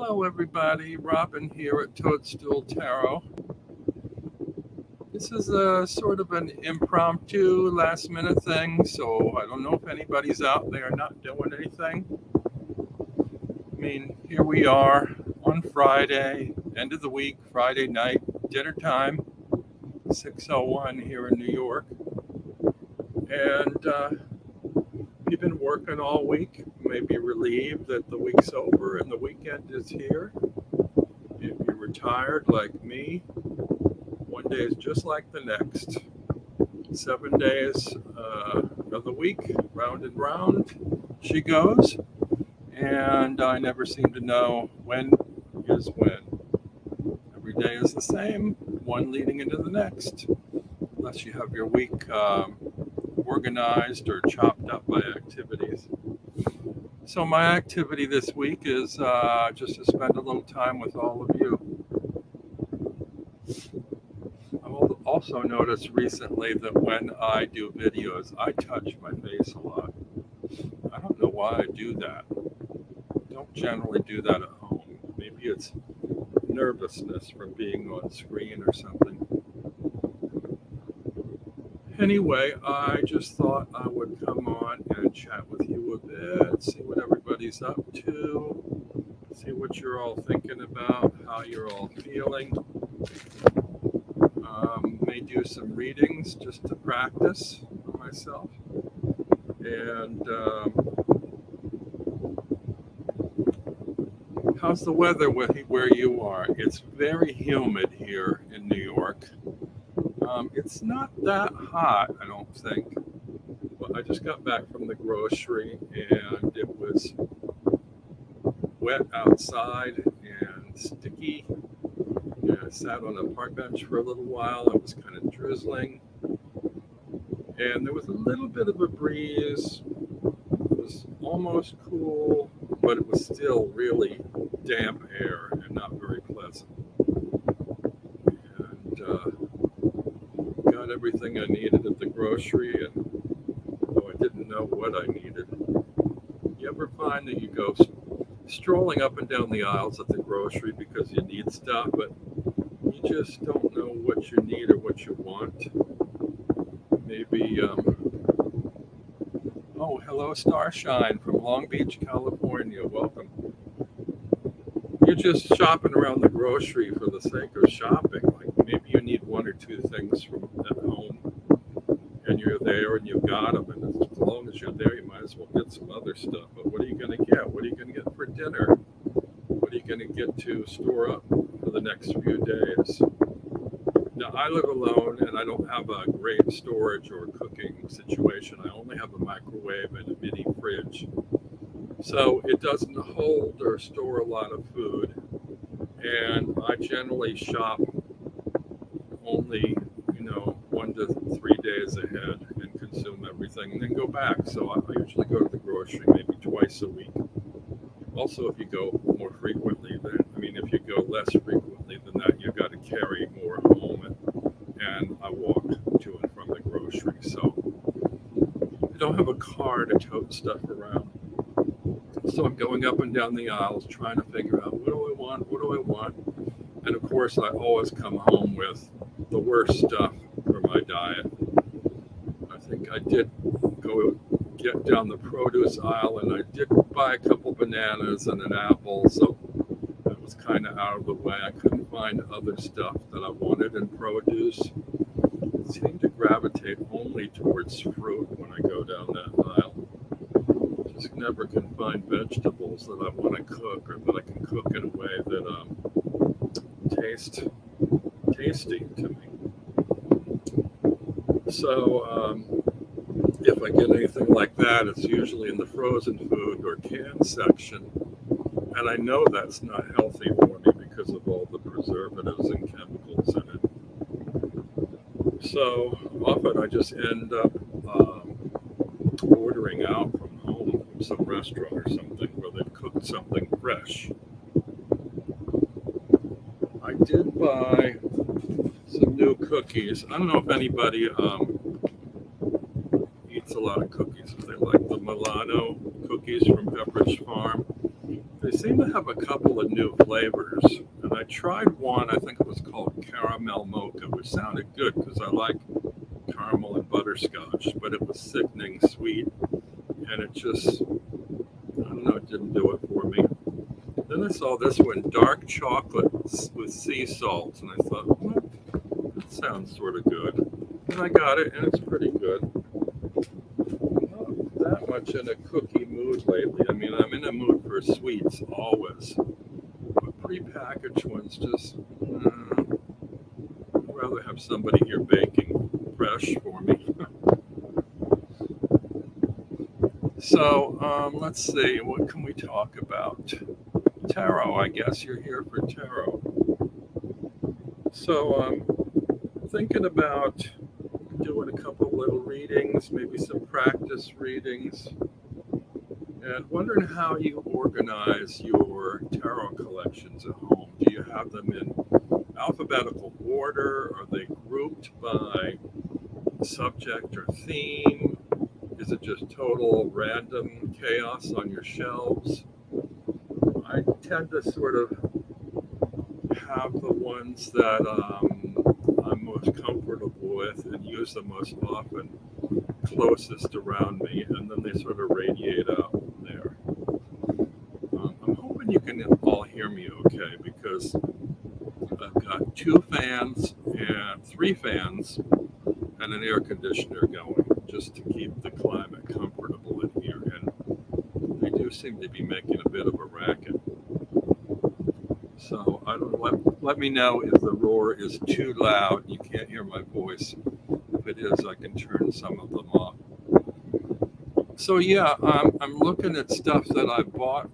Hello, everybody. Robin here at Toadstool Tarot. This is a sort of an impromptu last minute thing, so I don't know if anybody's out there not doing anything. I mean, here we are on Friday, end of the week, Friday night, dinner time, 6:01 here in New York. And you've been working all week, maybe relieved that the week's over and the weekend is here. If you're retired like me, one day is just like the next. 7 days of the week, round and round she goes, and I never seem to know when is when. Every day is the same, one leading into the next, unless you have your week organized or chopped up by activities. So my activity this week is just to spend a little time with all of you. I've also noticed recently that when I do videos, I touch my face a lot. I don't know why I do that. I don't generally do that at home. Maybe it's nervousness from being on screen or something. Anyway, I just thought I would come on and chat with you a bit, see what everybody's up to, see what you're all thinking about, how you're all feeling. May do some readings just to practice for myself. And how's the weather where you are? It's very humid here in New York. It's not that hot, I don't think. But I just got back from the grocery and it was wet outside and sticky. And I sat on a park bench for a little while. It was kind of drizzling. And there was a little bit of a breeze. It was almost cool, but it was still really damp air and not very pleasant. And got everything I needed at the grocery, and though I didn't know what I needed. You ever find that you go strolling up and down the aisles at the grocery because you need stuff, but you just don't know what you need or what you want? Maybe, oh, hello, Starshine from Long Beach, California. Welcome. You're just shopping around the grocery for the sake of shopping. Like maybe you need one or two things from at home, and you're there and you've got them. And as long as you're there, you might as well get some other stuff. But what are you going to get? What are you going to get for dinner? What are you going to get to store up for the next few days? Now, I live alone and I don't have a great storage or cooking situation. I only have a microwave and a mini fridge. So it doesn't hold or store a lot of food. And I generally shop only, 1 to 3 days ahead and consume everything and then go back. So I usually go to the grocery maybe twice a week. Also, if you go more frequently, if you go less frequently than that, you've got to carry more home. And I walk to and from the grocery. So I don't have a car to tote stuff around. So I'm going up and down the aisles trying to figure out what do I want? And of course, I always come home with the worst stuff for my diet. I think I did go get down the produce aisle and I did buy a couple bananas and an apple. So that was kind of out of the way. I couldn't find other stuff that I wanted in produce. I seem to gravitate only towards fruit when I go down that aisle. Just never can find vegetables that I want to cook or that I can cook in a way that taste tasty to me. So if I get anything like that, it's usually in the frozen food or canned section. And I know that's not healthy for me because of all the preservatives and chemicals in it. So often I just end up ordering out from home from some restaurant or something where they've cooked something fresh. I did buy some new cookies. I don't know if anybody eats a lot of cookies. If they like the Milano Cookies from Pepperidge Farm. They seem to have a couple of new flavors. And I tried one, I think it was called Caramel Mocha, which sounded good because I like caramel and butterscotch, but it was sickening sweet. And it just, I don't know, it didn't do it for me. Then I saw this one, dark chocolate with sea salt, and I thought, well, that sounds sort of good. And I got it, and it's pretty good. Not that much in a cookie mood lately. I mean, I'm in a mood for sweets always, but prepackaged ones just, I'd rather have somebody here baking fresh for me. So let's see, what can we talk about? Tarot, I guess you're here for tarot. So thinking about doing a couple little readings, maybe some practice readings, and wondering how you organize your tarot collections at home. Do you have them in alphabetical order? Are they grouped by subject or theme? Is it just total random chaos on your shelves? I tend to sort of have the ones that I'm most comfortable with and use the most often closest around me, and then they sort of radiate out from there. I'm hoping you can all hear me okay because I've got three fans, and an air conditioner going just to keep the climate comfortable in here, and they do seem to be making a bit of a racket. So I don't let me know if the roar is too loud. You can't hear my voice. If it is, I can turn some of them off. So yeah, I'm looking at stuff that I bought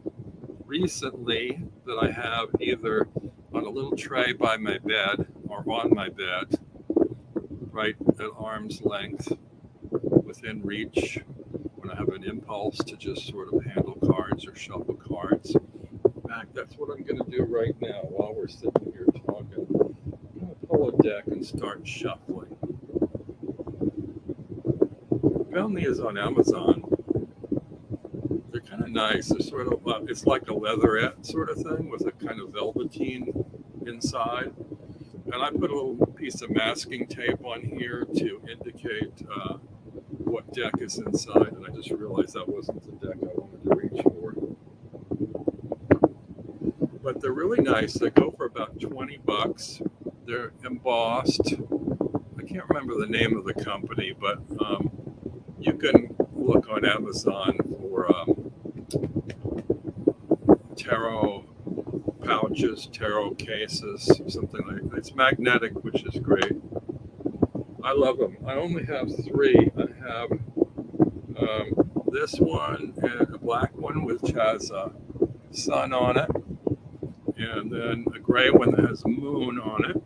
recently that I have either on a little tray by my bed or on my bed, right at arm's length, within reach, when I have an impulse to just sort of handle cards or shuffle cards. In fact, that's what I'm going to do right now while we're sitting here talking. I'm going to pull a deck and start shuffling. I found these on Amazon. They're kind of nice. They're sort of, it's like a leatherette sort of thing with a kind of velveteen inside. And I put a little piece of masking tape on here to indicate what deck is inside. And I just realized that wasn't the deck I wanted to reach for. But they're really nice. They go for about $20. They're embossed. I can't remember the name of the company, but you can look on Amazon for tarot pouches, tarot cases, something like that. It's magnetic, which is great. I love them. I only have three. I have this one and a black one which has a sun on it, and then a gray one that has a moon on it.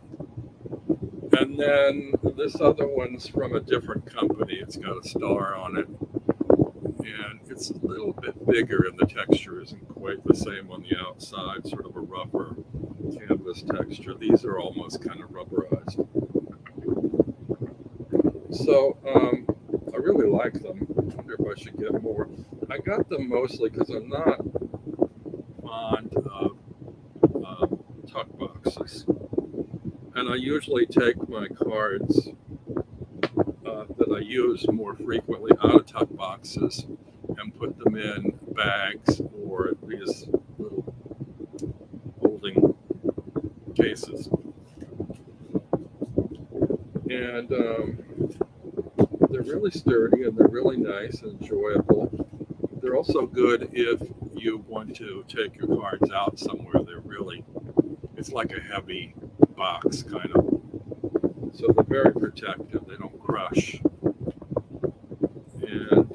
And then this other one's from a different company. It's got a star on it. And it's a little bit bigger, and the texture isn't quite the same on the outside, sort of a rougher canvas texture. These are almost kind of rubberized. So I really like them. I wonder if I should get more. I got them mostly because I'm not fond of tuck boxes. And I usually take my cards that I use more frequently out of tuck boxes and put them in bags or these little holding cases. And they're really sturdy and they're really nice and enjoyable. They're also good if you want to take your cards out somewhere. It's like a heavy box kind of. So they're very protective. They don't crush. And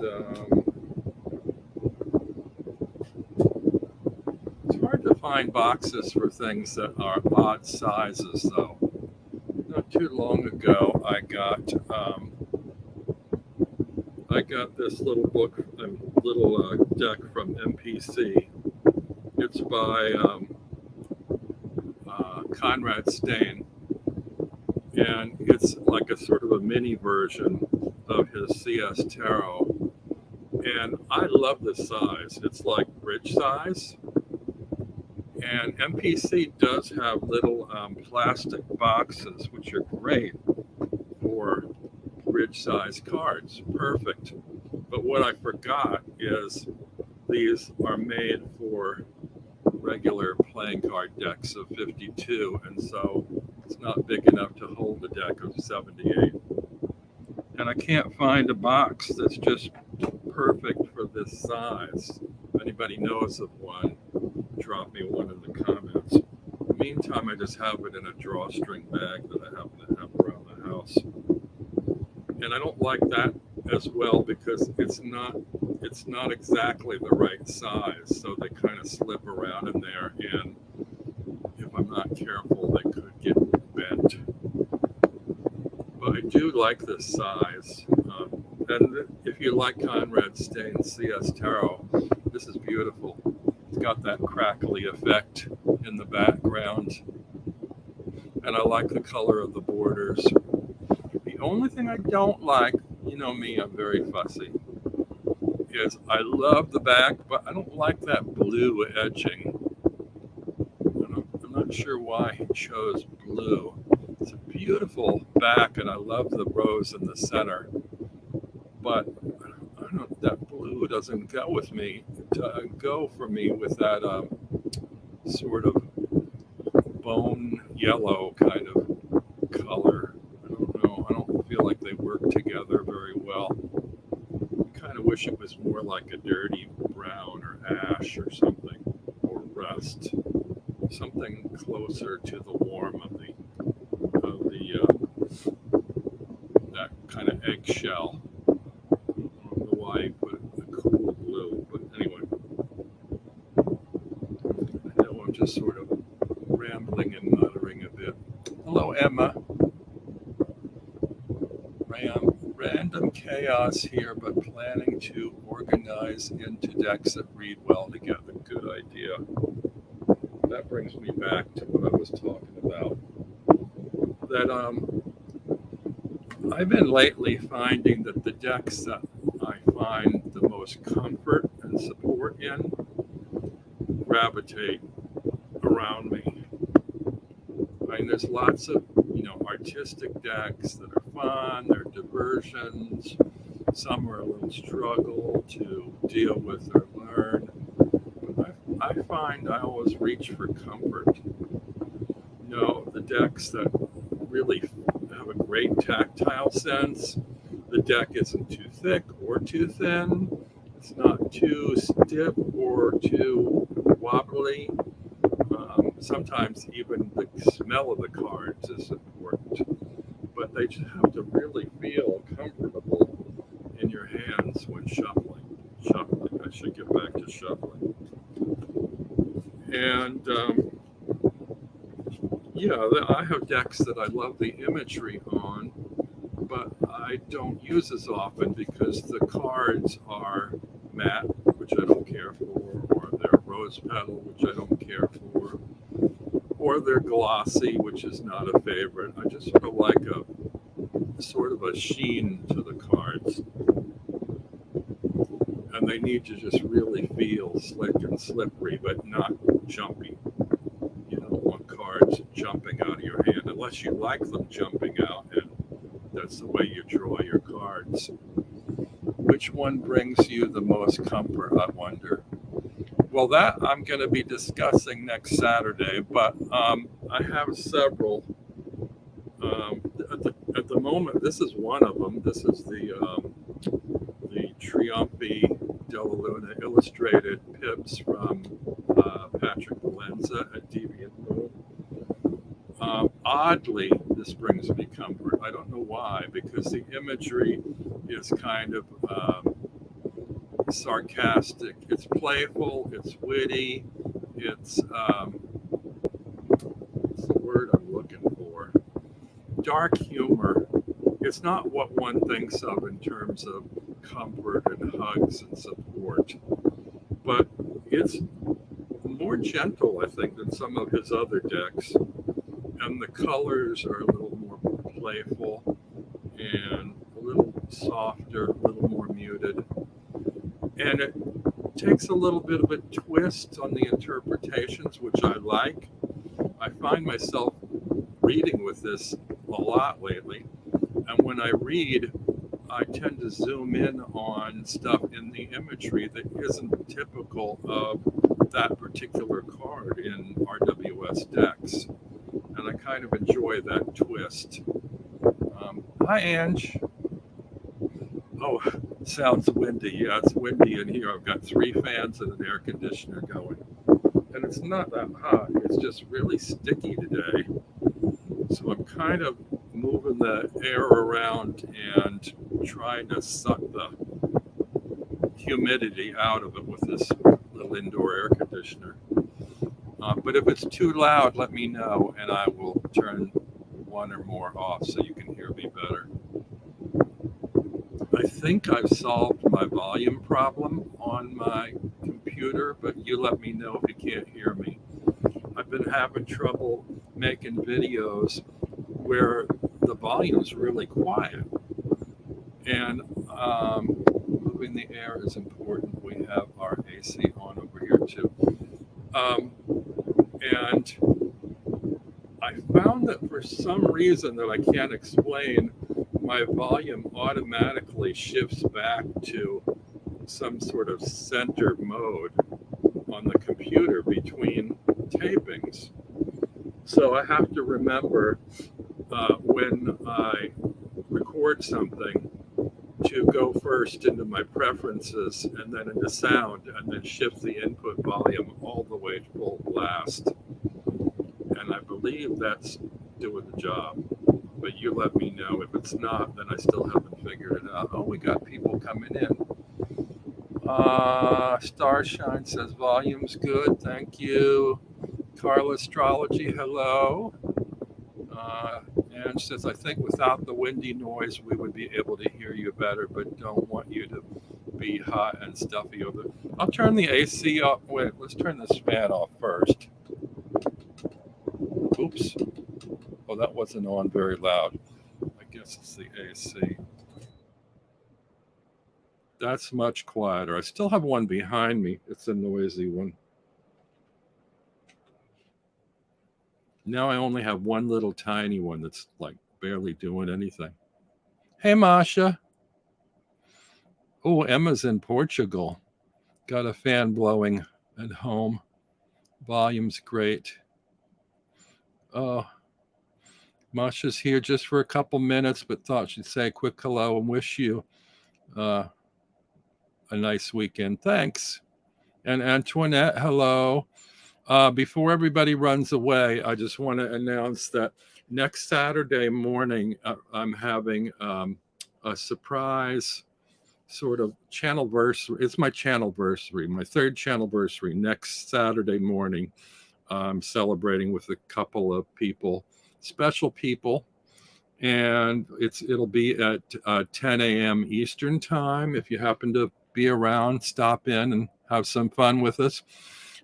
it's hard to find boxes for things that are odd sizes, though. Not too long ago, I got this little book, little deck from MPC. It's by Conrad Stain, and it's like a sort of a mini version of his CS Tarot. And I love this size. It's like bridge size, And MPC does have little plastic boxes, which are great for bridge size cards. Perfect. But what I forgot is these are made for regular playing card decks of 52, and so it's not big enough to hold a deck of 78. And I can't find a box that's just perfect for this size. If anybody knows of one, drop me one in the comments. In the meantime, I just have it in a drawstring bag that I happen to have around the house. And I don't like that as well because it's not exactly the right size, so they kind of slip around in there, and if I'm not careful, they could get bent. But I do like this size. And if you like Conrad Stain's CS Tarot, this is beautiful. It's got that crackly effect in the background. And I like the color of the borders. The only thing I don't like, you know me, I'm very fussy, is I love the back, but I don't like that blue edging. I'm not sure why he chose blue. It's a beautiful back, and I love the rose in the center. But I don't know, that blue doesn't go with me. Go for me with that sort of bone yellow kind of color. I don't know. I don't feel like they work together very well. I kind of wish it was more like a dirty brown or ash or something, or rust. Something closer to the warm of the that kind of eggshell. I don't know why he put a cool blue, but anyway. I know I'm just sort of rambling and muttering a bit. Hello, Emma. Random chaos here, but planning to organize into decks that read well together. Good idea. That brings me back to what I was talking about. That I've been lately finding that the decks that I find the most comfort and support in gravitate around me. I mean, there's lots of, artistic decks that are fun, they're diversions. Some are a little struggle to deal with or learn. But I find I always reach for comfort. The decks that really have a great tactile sense. The deck isn't too thick or too thin. It's not too stiff or too wobbly. Sometimes even the smell of the cards is important, but they just have to really feel comfortable in your hands when shuffling. I should get back to shuffling. And I have decks that I love the imagery on, but I don't use as often because the cards are matte, which I don't care for, or they're rose petal, which I don't care for, or they're glossy, which is not a favorite. I just sort of like a sheen to the cards. And they need to just really feel slick and slippery, but not jumpy. You don't want cards jumping out of your hand unless you like them jumping out, and that's the way you draw your cards. Which one brings you the most comfort, I wonder? Well, that I'm going to be discussing next Saturday, but I have several. At the moment, this is one of them. This is the Triumphi Della Luna illustrated pips from Patrick Valenza at Deviant Moon. Oddly, this brings me comfort. I don't know why, because the imagery is kind of sarcastic. It's playful, it's witty, it's what's the word I'm looking for? Dark humor. It's not what one thinks of in terms of comfort and hugs and support, but it's more gentle, I think, than some of his other decks. And the colors are a little more playful and a little softer, a little more muted. And takes a little bit of a twist on the interpretations, which I like. I find myself reading with this a lot lately. And when I read, I tend to zoom in on stuff in the imagery that isn't typical of that particular card in RWS decks. And I kind of enjoy that twist. Hi, Ange. Oh, sounds windy. Yeah, it's windy in here. I've got 3 fans and an air conditioner going. And it's not that hot. It's just really sticky today. So I'm kind of moving the air around and trying to suck the humidity out of it with this little indoor air conditioner. But if it's too loud, let me know and I will turn one or more off so you can hear me better. I think I've solved my volume problem on my computer, but you let me know if you can't hear me. I've been having trouble making videos where the volume's really quiet. And moving the air is important. We have our AC on over here too. And I found that for some reason that I can't explain, my volume automatically shifts back to some sort of center mode on the computer between tapings. So I have to remember when I record something to go first into my preferences and then into sound and then shift the input volume all the way to full blast. And I believe that's doing the job. But you let me know. If it's not, then I still haven't figured it out. Oh, we got people coming in. Starshine says volume's good. Thank you. Carla Astrology, hello. And says, I think without the windy noise, we would be able to hear you better, but don't want you to be hot and stuffy over. I'll turn the AC off. Wait, let's turn this fan off first. Oops. Oh, that wasn't on very loud. I guess it's the AC. That's much quieter. I still have one behind me. It's a noisy one. Now I only have one little tiny one that's like barely doing anything. Hey, Masha. Oh, Emma's in Portugal. Got a fan blowing at home. Volume's great. Oh, Masha's here just for a couple minutes, but thought she'd say a quick hello and wish you a nice weekend. Thanks. And Antoinette, hello. Before everybody runs away, I just want to announce that next Saturday morning, I'm having a surprise sort of channelversary. It's my channelversary, my 3rd channelversary next Saturday morning. I'm celebrating with a couple of people, special people, and it'll be at 10 a.m. Eastern time. If you happen to be around, stop in and have some fun with us.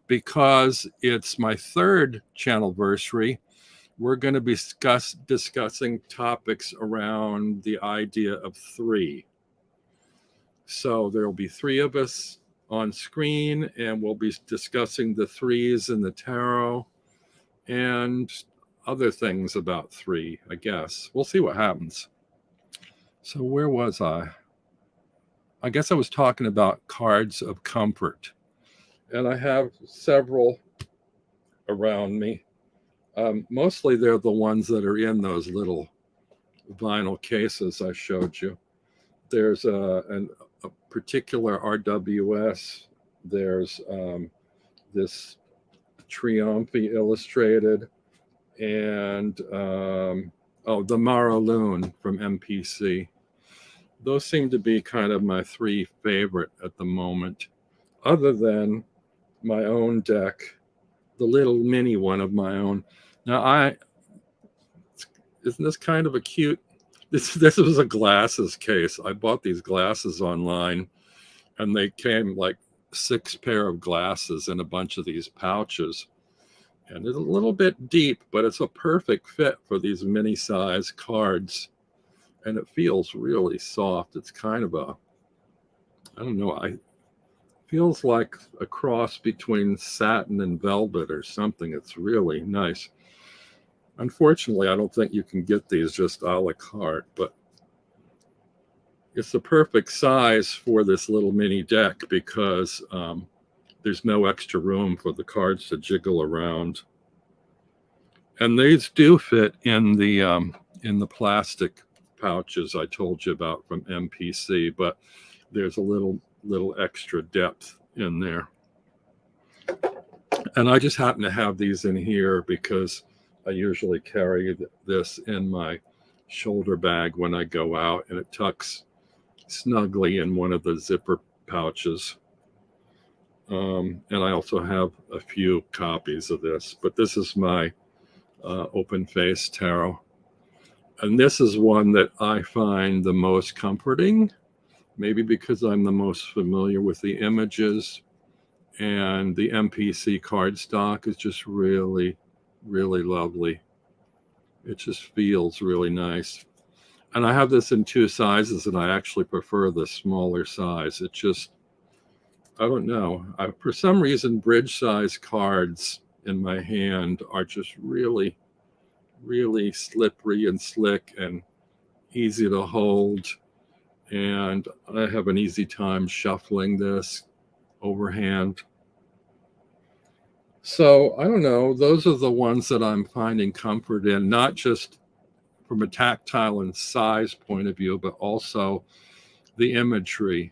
Because it's my 3rd channelversary, we're going to be discussing topics around the idea of 3. So there will be 3 of us on screen, and we'll be discussing the 3s in the tarot and other things about 3, I guess. We'll see what happens. So where was I? I guess I was talking about cards of comfort. And I have several around me. Mostly they're the ones that are in those little vinyl cases I showed you. There's a particular RWS. There's this Triumph illustrated, and the Maraloon from MPC. Those seem to be kind of my 3 favorite at the moment, other than my own deck, the little mini one of my own. Now, isn't this kind of a cute? This was a glasses case. I bought these glasses online, and they came like 6 pair of glasses in a bunch of these pouches. And it's a little bit deep, but it's a perfect fit for these mini size cards. And it feels really soft. It's kind of I don't know, Feels like a cross between satin and velvet or something. It's really nice. Unfortunately, I don't think you can get these just a la carte, but it's the perfect size for this little mini deck because there's no extra room for the cards to jiggle around. And these do fit in the plastic pouches I told you about from MPC, but there's a little extra depth in there. And I just happen to have these in here because I usually carry this in my shoulder bag when I go out, and it tucks snugly in one of the zipper pouches. And I also have a few copies of this, but this is my open face tarot. And this is one that I find the most comforting, maybe because I'm the most familiar with the images, and the MPC cardstock is just really, really lovely. It just feels really nice. And I have this in 2 sizes, and I actually prefer the smaller size. It just, I don't know. For some reason, bridge size cards in my hand are just really, really slippery and slick and easy to hold. And I have an easy time shuffling this overhand. So I don't know. Those are the ones that I'm finding comfort in, not just from a tactile and size point of view, but also the imagery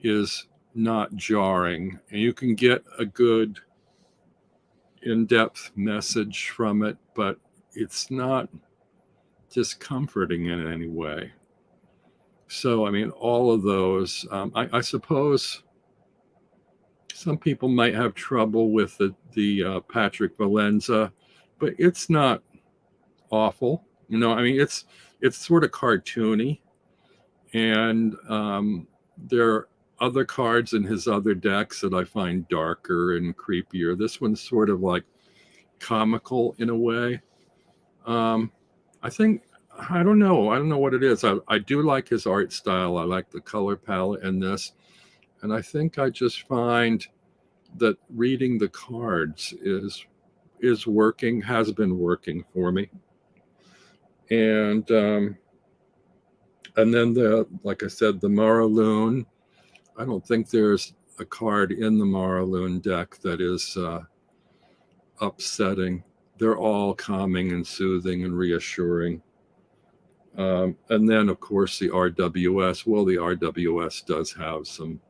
is not jarring. And you can get a good in-depth message from it, but it's not discomforting in any way. So, I mean, all of those, I suppose some people might have trouble with the Patrick Valenza, but it's not awful. You know, I mean, it's sort of cartoony, and there are other cards in his other decks that I find darker and creepier. This one's sort of like comical in a way. I think, I don't know what it is. I do like his art style. I like the color palette in this, and I think I just find that reading the cards is working, has been working for me. And then like I said, the Maraloon. I don't think there's a card in the Maraloon deck that is upsetting. They're all calming and soothing and reassuring. And then, of course, the RWS. Well, the RWS does have some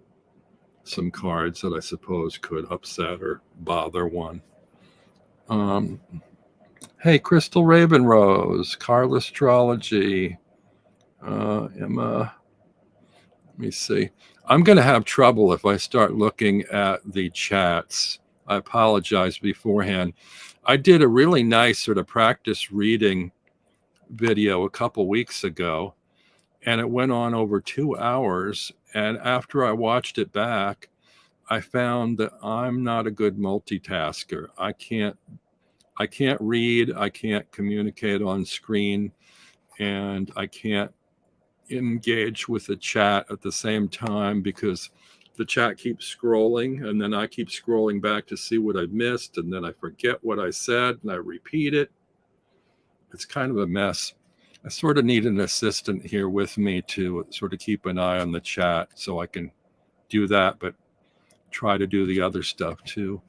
cards that I suppose could upset or bother one. Hey, Crystal Ravenrose, Carl Astrology, Emma. Let me see. I'm going to have trouble if I start looking at the chats. I apologize beforehand. I did a really nice sort of practice reading video a couple weeks ago, and it went on over 2 hours. And after I watched it back, I found that I'm not a good multitasker. I can't read, I can't communicate on screen, and I can't engage with the chat at the same time because the chat keeps scrolling, and then I keep scrolling back to see what I've missed, and then I forget what I said and I repeat it. It's kind of a mess. I sort of need an assistant here with me to sort of keep an eye on the chat so I can do that, but try to do the other stuff too.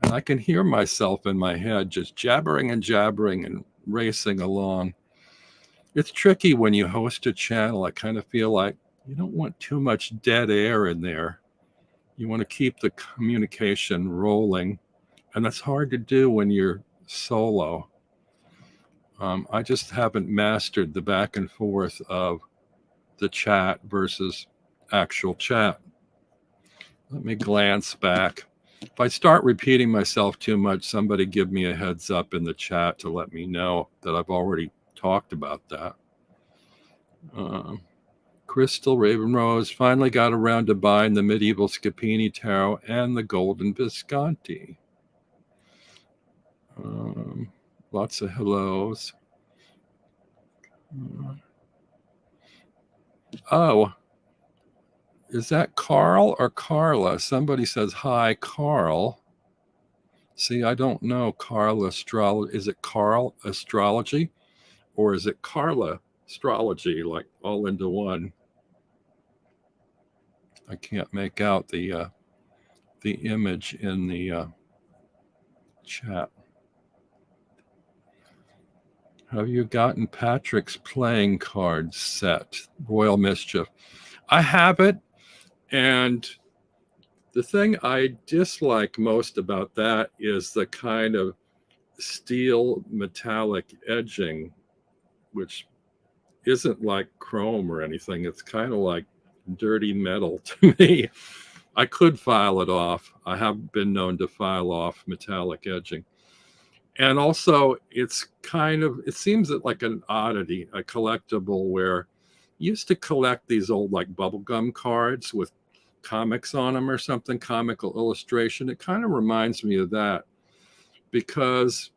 And I can hear myself in my head just jabbering and racing along. It's tricky when you host a channel. I kind of feel like you don't want too much dead air in there. You want to keep the communication rolling, and that's hard to do when you're solo. I just haven't mastered the back and forth of the chat versus actual chat. Let me glance back. If I start repeating myself too much, somebody give me a heads up in the chat to let me know that I've already talked about that. Crystal Ravenrose finally got around to buying the medieval Scapini Tarot and the Golden Visconti. Lots of hellos. Oh, Is that Carl or Carla? Somebody says, hi, Carl. See, I don't know Carl astrology. Is it Carl astrology or is it Carla astrology, like all into one? I can't make out the image in the chat. Have you gotten Patrick's playing card set, Royal Mischief? I have it, and the thing I dislike most about that is the kind of steel metallic edging, which isn't like chrome or anything. It's kind of like dirty metal to me. I could file it off. I have been known to file off metallic edging. And also, it seems like an oddity, a collectible where you used to collect these old like bubblegum cards with comics on them or something, comical illustration. It kind of reminds me of that because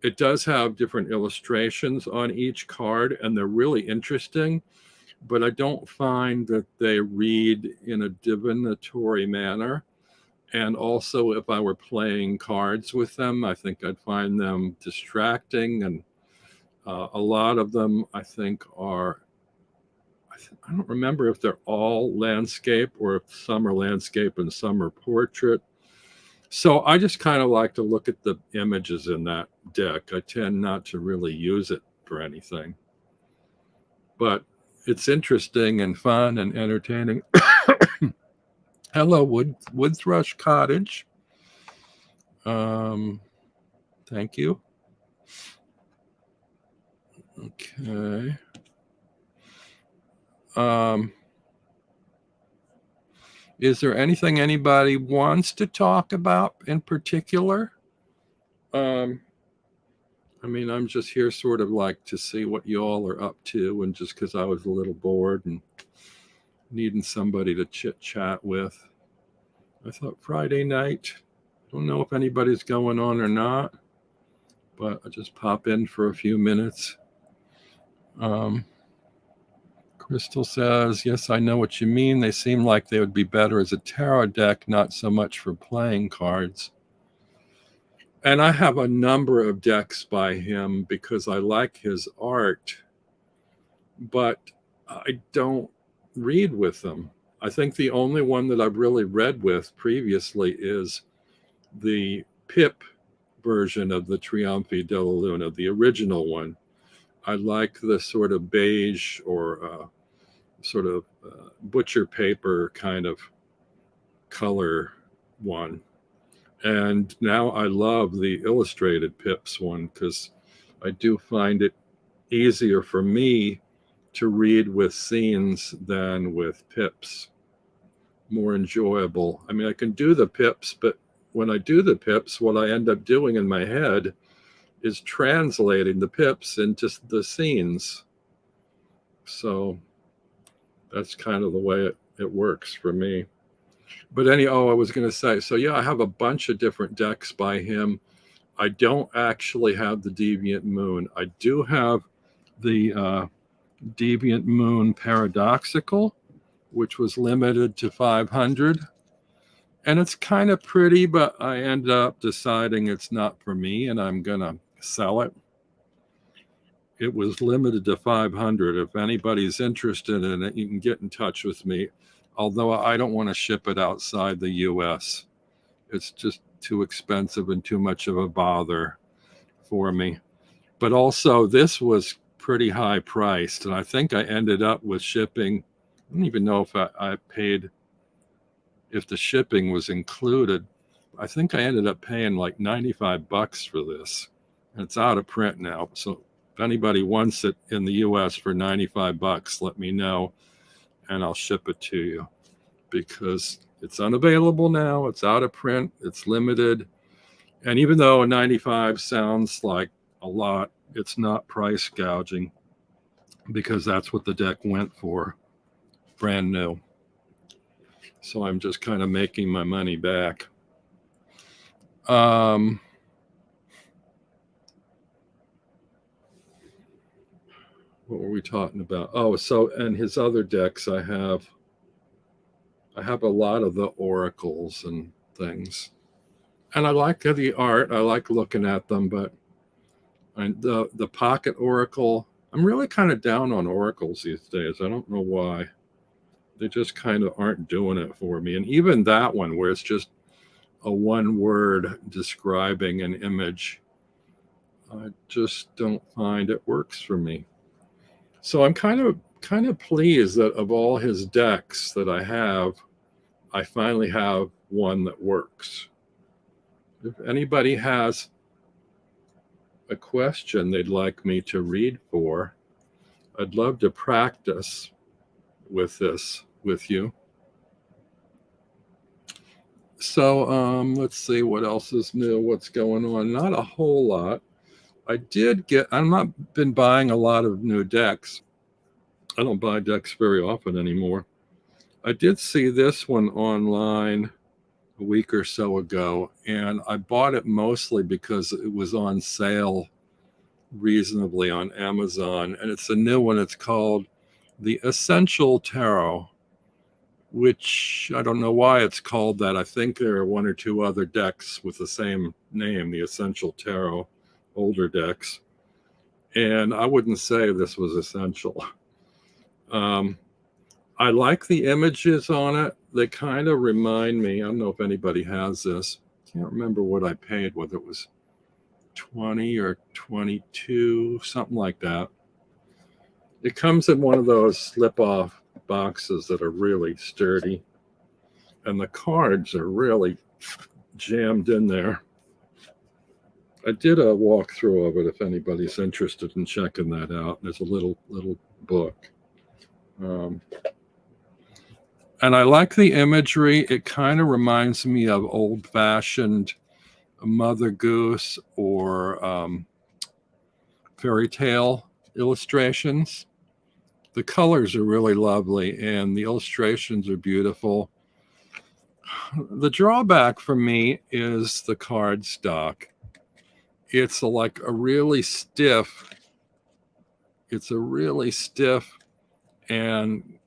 it does have different illustrations on each card and they're really interesting, but I don't find that they read in a divinatory manner. And also, if I were playing cards with them, I think I'd find them distracting. And a lot of them, I think, are, I don't remember if they're all landscape or if some are landscape and some are portrait. So I just kind of like to look at the images in that deck. I tend not to really use it for anything. But it's interesting and fun and entertaining. Hello, Wood Thrush Cottage. Thank you. Okay. Is there anything anybody wants to talk about in particular? I mean, I'm just here sort of like to see what you all are up to, and just because I was a little bored and needing somebody to chit chat with. I thought Friday night, I don't know if anybody's going on or not, but I'll just pop in for a few minutes. Crystal says, yes, I know what you mean. They seem like they would be better as a tarot deck, not so much for playing cards. And I have a number of decks by him because I like his art, but I don't read with them. I think the only one that I've really read with previously is the Pip version of the Trionfi della Luna, the original one. I like the sort of beige or sort of butcher paper kind of color one. And now I love the illustrated Pips one because I do find it easier for me to read with scenes than with Pips. More enjoyable. I mean, I can do the Pips, but when I do the Pips, what I end up doing in my head is translating the Pips into the scenes. So that's kind of the way it works for me. But I was going to say, so yeah, I have a bunch of different decks by him. I don't actually have the Deviant Moon. I do have the Deviant Moon Paradoxical, which was limited to 500. And it's kind of pretty, but I end up deciding it's not for me and I'm going to sell it. It was limited to 500. If anybody's interested in it, you can get in touch with me. Although I don't want to ship it outside the US. It's just too expensive and too much of a bother for me. But also, this was pretty high priced. And I think I ended up with shipping. I don't even know if I paid, if the shipping was included. I think I ended up paying like $95 for this. And it's out of print now. So if anybody wants it in the US for $95, let me know and I'll ship it to you because it's unavailable now. It's out of print. It's limited. And even though 95 sounds like a lot, it's not price gouging because that's what the deck went for, brand new. So I'm just kind of making my money back. What were we talking about? Oh, so, and his other decks I have I have a lot of the oracles and things. And I like the art. I like looking at them, but the pocket oracle, I'm really kind of down on oracles these days. I don't know why. They just kind of aren't doing it for me. And even that one where it's just a one word describing an image, I just don't find it works for me. So I'm kind of pleased that of all his decks that I finally have one that works. If anybody has a question they'd like me to read for, I'd love to practice with this with you. So let's see what else is new, what's going on. Not a whole lot. I'm not been buying a lot of new decks. I don't buy decks very often anymore. I did see this one online a week or so ago, and I bought it mostly because it was on sale reasonably on Amazon, and it's a new one. It's called the Essential Tarot, which I don't know why it's called that. I think there are one or two other decks with the same name, the Essential Tarot, older decks, and I wouldn't say this was essential. I like the images on it. They kind of remind me, I don't know if anybody has this. Can't remember what I paid, whether it was 20 or 22, something like that. It comes in one of those slip-off boxes that are really sturdy. And the cards are really jammed in there. I did a walkthrough of it if anybody's interested in checking that out. There's a little book. And I like the imagery. It kind of reminds me of old-fashioned Mother Goose or fairy tale illustrations. The colors are really lovely and the illustrations are beautiful. The drawback for me is the cardstock. It's really stiff and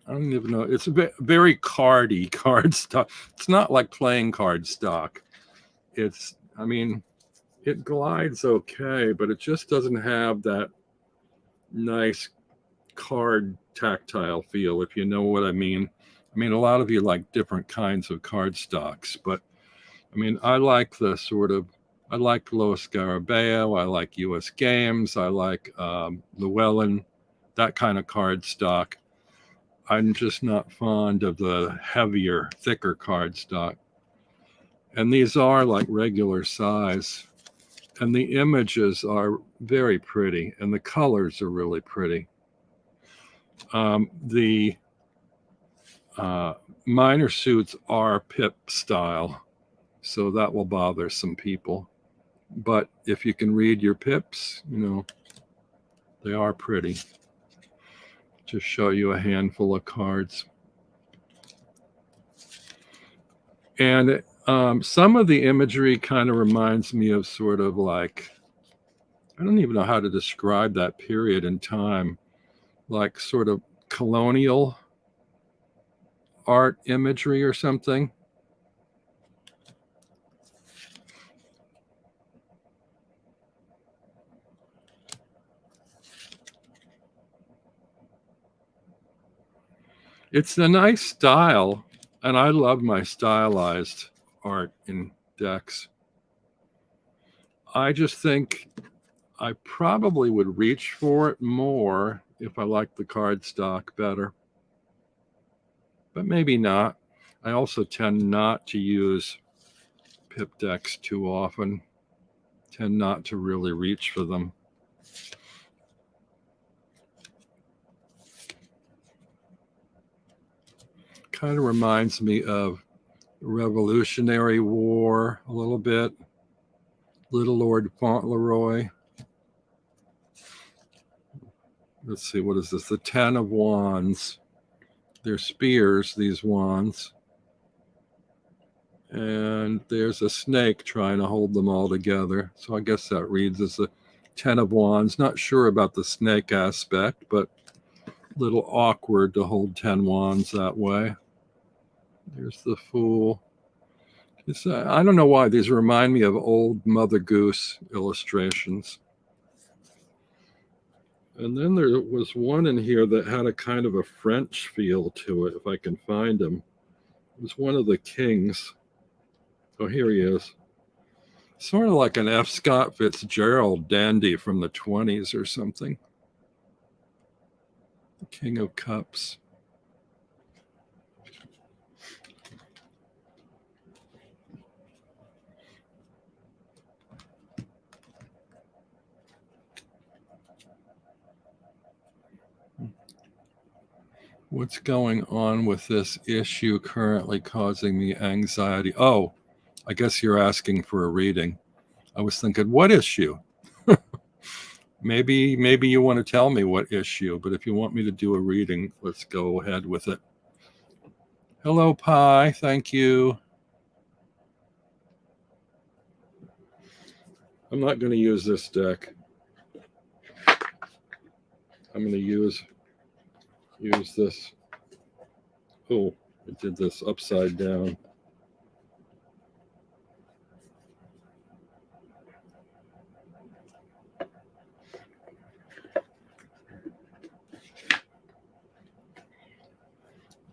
I don't even know. It's a very cardy cardstock. It's not like playing cardstock. It glides okay, but it just doesn't have that nice card tactile feel, if you know what I mean. A lot of you like different kinds of cardstocks, but I like I like Los Scarabeo, I like US Games, I like Llewellyn, that kind of cardstock. I'm just not fond of the heavier, thicker cardstock. And these are like regular size. And the images are very pretty, and the colors are really pretty. The minor suits are pip style, so that will bother some people. But if you can read your pips, they are pretty. Just show you a handful of cards. And some of the imagery kind of reminds me of sort of like, I don't even know how to describe that period in time, like sort of colonial art imagery or something. It's a nice style, and I love my stylized art in decks. I just think I probably would reach for it more if I liked the cardstock better. But maybe not. I also tend not to use pip decks too often. Tend not to really reach for them. Kind of reminds me of Revolutionary War a little bit. Little Lord Fauntleroy. Let's see, what is this? The 10 of Wands. They're spears, these wands. And there's a snake trying to hold them all together. So I guess that reads as the 10 of Wands. Not sure about the snake aspect, but a little awkward to hold 10 wands that way. There's the Fool. I don't know why these remind me of old Mother Goose illustrations. And then there was one in here that had a kind of a French feel to it, if I can find him. It was one of the kings. Oh, here he is. Sort of like an F. Scott Fitzgerald dandy from the 20s or something. The King of Cups. What's going on with this issue currently causing me anxiety? Oh, I guess you're asking for a reading. I was thinking, what issue? Maybe you want to tell me what issue, but if you want me to do a reading, let's go ahead with it. Hello, Pi. Thank you. I'm not going to use this deck. I'm going to use this. Oh, I did this upside down.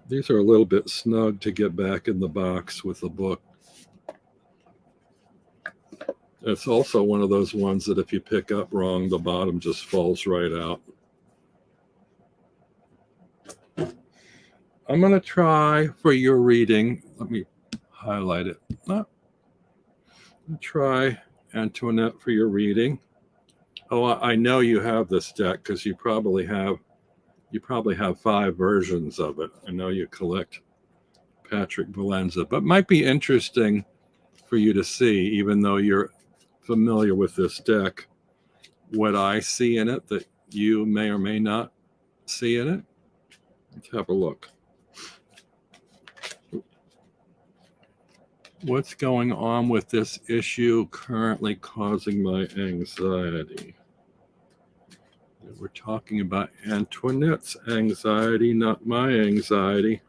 These are a little bit snug to get back in the box with the book. It's also one of those ones that if you pick up wrong, the bottom just falls right out. I'm going to try for your reading. Let me highlight it. Try, Antoinette, for your reading. Oh, I know you have this deck because you probably have 5 versions of it. I know you collect Patrick Valenza, but might be interesting for you to see, even though you're familiar with this deck, what I see in it that you may or may not see in it. Let's have a look. What's going on with this issue currently causing my anxiety? We're talking about Antoinette's anxiety, not my anxiety.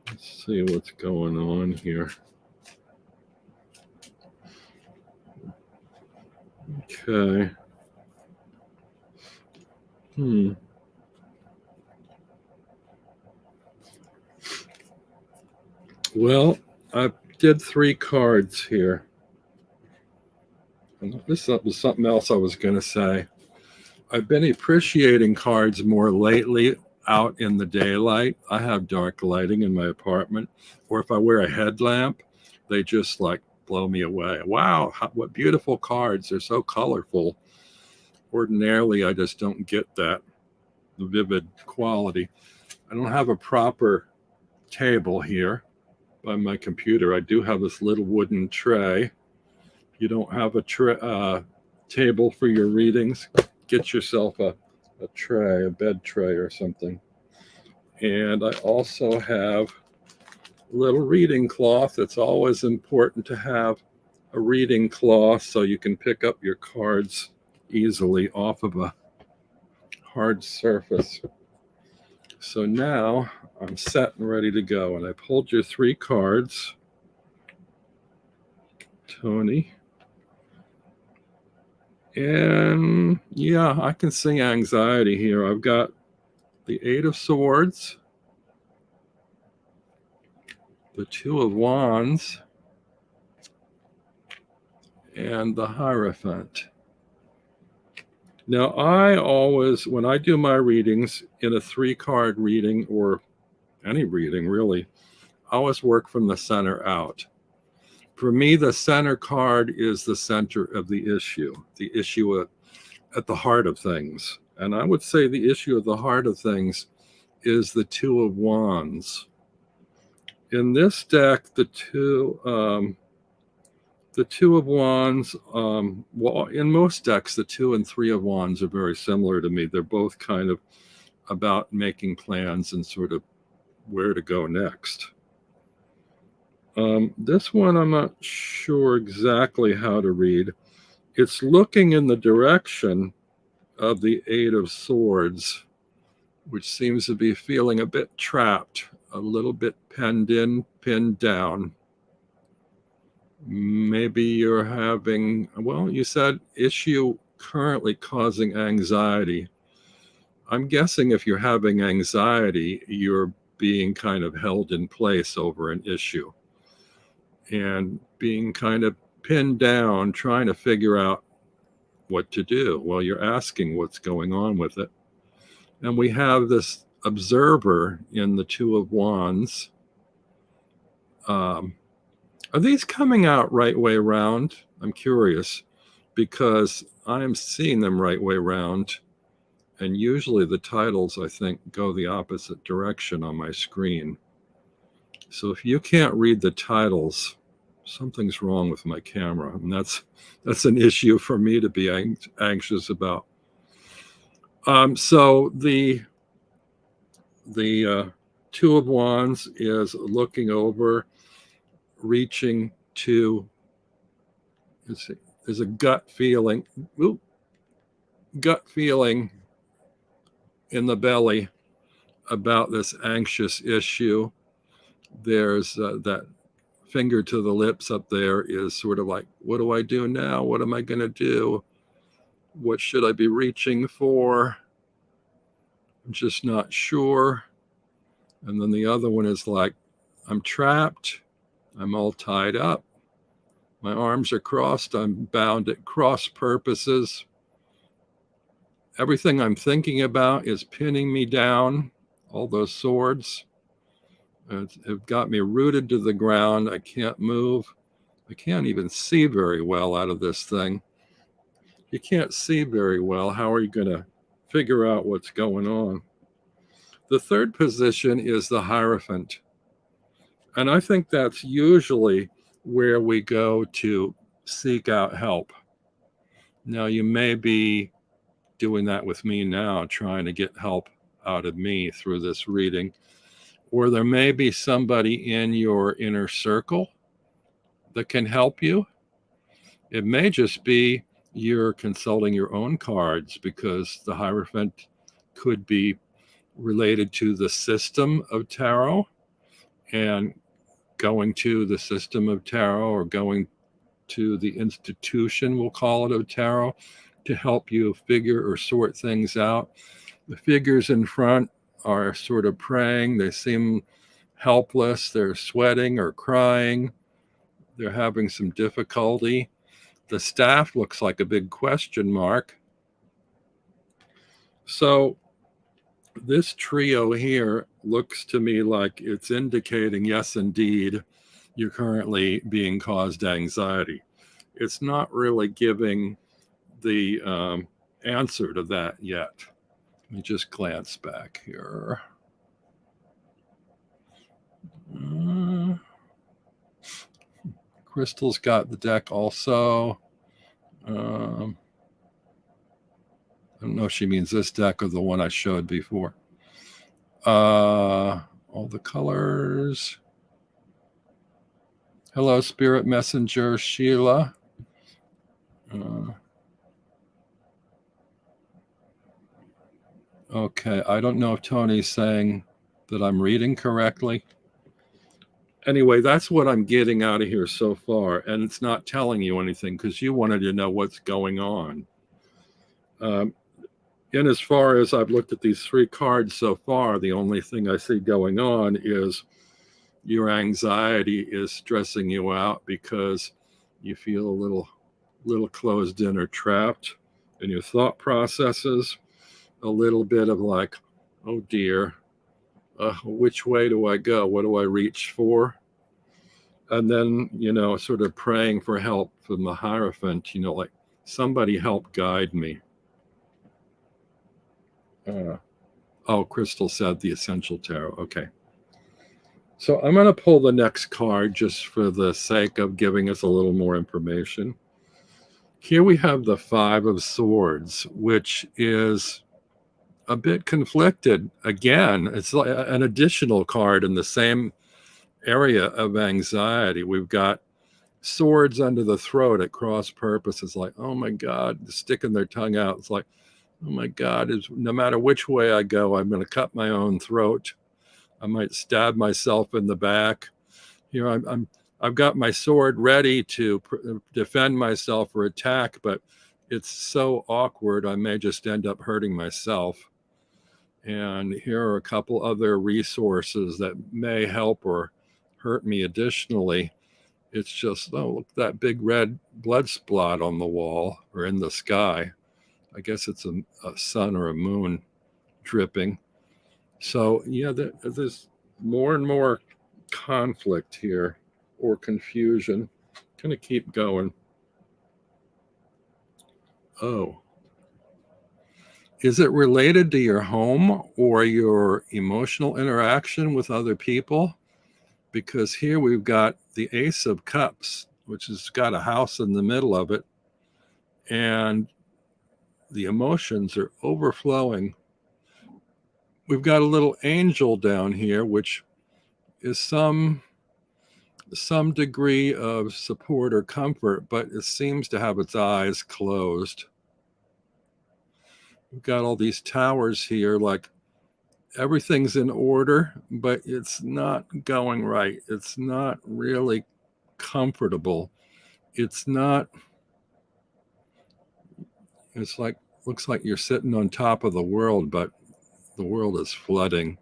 Let's see what's going on here. Okay. Well, I did 3 cards here. This was something else I was going to say. I've been appreciating cards more lately out in the daylight. I have dark lighting in my apartment, or if I wear a headlamp, they just like blow me away. Wow, what beautiful cards. They're so colorful. Ordinarily, I just don't get that, the vivid quality. I don't have a proper table here by my computer. I do have this little wooden tray. If you don't have a table for your readings, get yourself a tray, a bed tray or something. And I also have a little reading cloth. It's always important to have a reading cloth so you can pick up your cards easily off of a hard surface. So now I'm set and ready to go. And I pulled your 3 cards. Tony. And yeah, I can see anxiety here. I've got the 8 of Swords, the 2 of Wands, and the Hierophant. Now, I always, when I do my readings in a 3-card reading or any reading really, I always work from the center out. For me, the center card is the center of the issue at the heart of things. And I would say the issue at the heart of things is the 2 of Wands. In this deck, the 2 of Wands, well, in most decks, the 2 and 3 of Wands are very similar to me. They're both kind of about making plans and sort of where to go next. This one, I'm not sure exactly how to read. It's looking in the direction of the 8 of Swords, which seems to be feeling a bit trapped a little bit penned in, pinned down. Maybe you're having, well, you said issue currently causing anxiety. I'm guessing if you're having anxiety, you're being kind of held in place over an issue and being kind of pinned down, trying to figure out what to do. Well, you're asking what's going on with it. And we have this observer in the Two of Wands. Are these coming out right way around? I'm curious because I'm seeing them right way around. And usually the titles, I think, go the opposite direction on my screen. So if you can't read the titles, something's wrong with my camera. And that's an issue for me to be anxious about. So the Two of Wands is looking over, reaching to, there's a gut feeling in the belly about this anxious issue. There's that finger to the lips up there is sort of like, what do I do now? What am I going to do? What should I be reaching for? I'm just not sure. And then the other one is like, I'm trapped. I'm all tied up. My arms are crossed. I'm bound at cross purposes. Everything I'm thinking about is pinning me down. All those swords have got me rooted to the ground. I can't move. I can't even see very well out of this thing. You can't see very well. How are you going to figure out what's going on? The third position is the Hierophant. And I think that's usually where we go to seek out help. Now, you may be doing that with me now, trying to get help out of me through this reading. Or there may be somebody in your inner circle that can help you. It may just be you're consulting your own cards, because the Hierophant could be related to the system of tarot, and going to the system of tarot or going to the institution, we'll call it, of tarot, to help you figure or sort things out. The figures in front are sort of praying. They seem helpless. They're sweating or crying. They're having some difficulty. The staff looks like a big question mark. So this trio here looks to me like it's indicating, yes, indeed, you're currently being caused anxiety. It's not really giving the answer to that yet. Let me just glance back here. Crystal's got the deck also. I don't know if she means this deck or the one I showed before. All the colors. Hello, Spirit Messenger Sheila. Okay, I don't know if Tony's saying that I'm reading correctly. Anyway, that's what I'm getting out of here so far, and it's not telling you anything because you wanted to know what's going on. And as far as I've looked at these three cards so far, the only thing I see going on is your anxiety is stressing you out because you feel a little closed in or trapped in your thought processes. A little bit of like, oh dear, which way do I go? What do I reach for? And then, sort of praying for help from the Hierophant, like somebody help guide me. Crystal said the Essential Tarot. Okay. So I'm going to pull the next card just for the sake of giving us a little more information. Here we have the Five of Swords, which is a bit conflicted. Again, it's like an additional card in the same area of anxiety. We've got swords under the throat at cross purposes, like, oh my God, sticking their tongue out. It's like, oh my God, no matter which way I go, I'm going to cut my own throat. I might stab myself in the back. Here I've got my sword ready to defend myself or attack, but it's so awkward I may just end up hurting myself. And here are a couple other resources that may help or hurt me additionally. It's just, oh, look, that big red blood spot on the wall or in the sky. I guess it's a sun or a moon dripping. So, yeah, there's more and more conflict here or confusion. Gonna keep going. Oh, is it related to your home or your emotional interaction with other people? Because here we've got the Ace of Cups, which has got a house in the middle of it, and the emotions are overflowing. We've got a little angel down here, which is some degree of support or comfort, but it seems to have its eyes closed. We've got all these towers here, like everything's in order, but it's not going right. It's not really comfortable. It's like, looks like you're sitting on top of the world, but the world is flooding.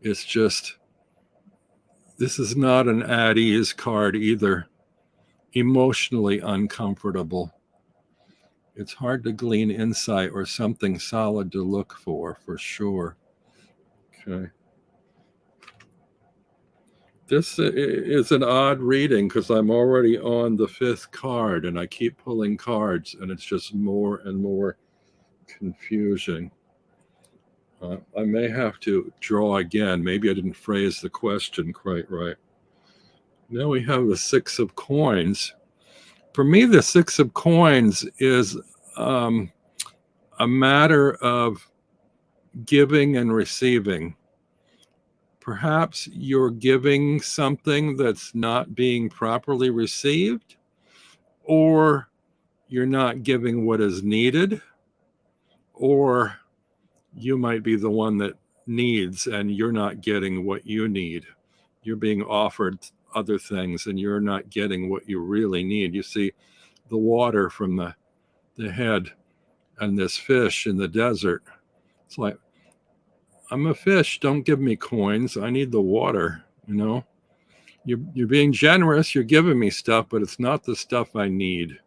It's just, this is not an at ease card either. Emotionally uncomfortable. It's hard to glean insight or something solid to look for sure. Okay. This is an odd reading because I'm already on the 5th card and I keep pulling cards and it's just more and more confusing. I may have to draw again. Maybe I didn't phrase the question quite right. Now we have the 6 of coins. For me, the 6 of coins is a matter of giving and receiving. Perhaps you're giving something that's not being properly received, or you're not giving what is needed, or you might be the one that needs and you're not getting what you need. You're being offered other things and you're not getting what you really need. You see the water from the head and this fish in the desert. It's like, I'm a fish, don't give me coins. I need the water, you know? You're being generous, you're giving me stuff, but it's not the stuff I need.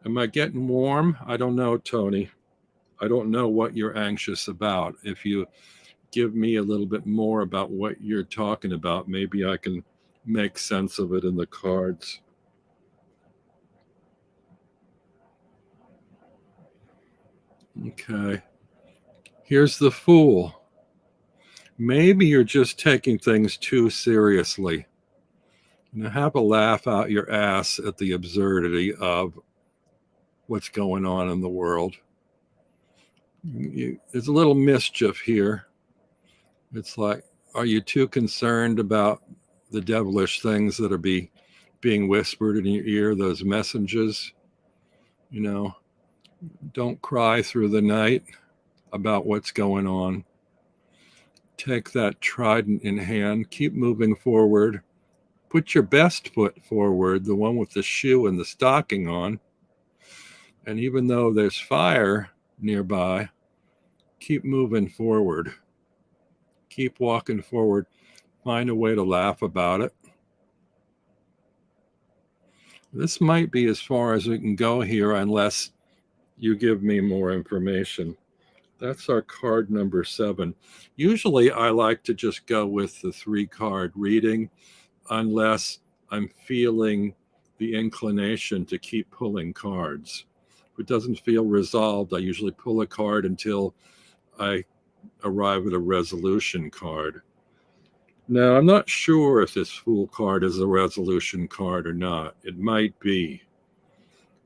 Am I getting warm? I don't know, Tony. I don't know what you're anxious about. If you give me a little bit more about what you're talking about, maybe I can make sense of it in the cards. Okay. Here's the Fool. Maybe you're just taking things too seriously. Have a laugh out your ass at the absurdity of what's going on in the world. There's a little mischief here. It's like, are you too concerned about the devilish things that are being whispered in your ear, those messages? You know, don't cry through the night about what's going on. Take that trident in hand, keep moving forward. Put your best foot forward, the one with the shoe and the stocking on. And even though there's fire nearby, keep moving forward. Keep walking forward. Find a way to laugh about it. This might be as far as we can go here unless you give me more information. That's our card number 7. Usually I like to just go with the 3-card reading unless I'm feeling the inclination to keep pulling cards. If it doesn't feel resolved, I usually pull a card until I arrive at a resolution card. Now, I'm not sure if this Fool card is a resolution card or not. It might be.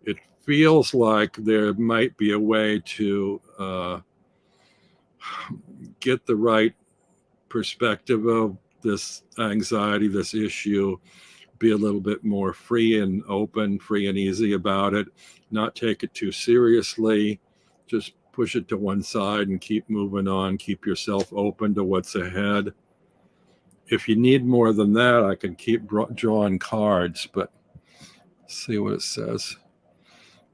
It feels like there might be a way to get the right perspective of this anxiety, this issue, be a little bit more free and open, free and easy about it, not take it too seriously, just push it to one side and keep moving on. Keep yourself open to what's ahead. If you need more than that, I can keep drawing cards, but see what it says.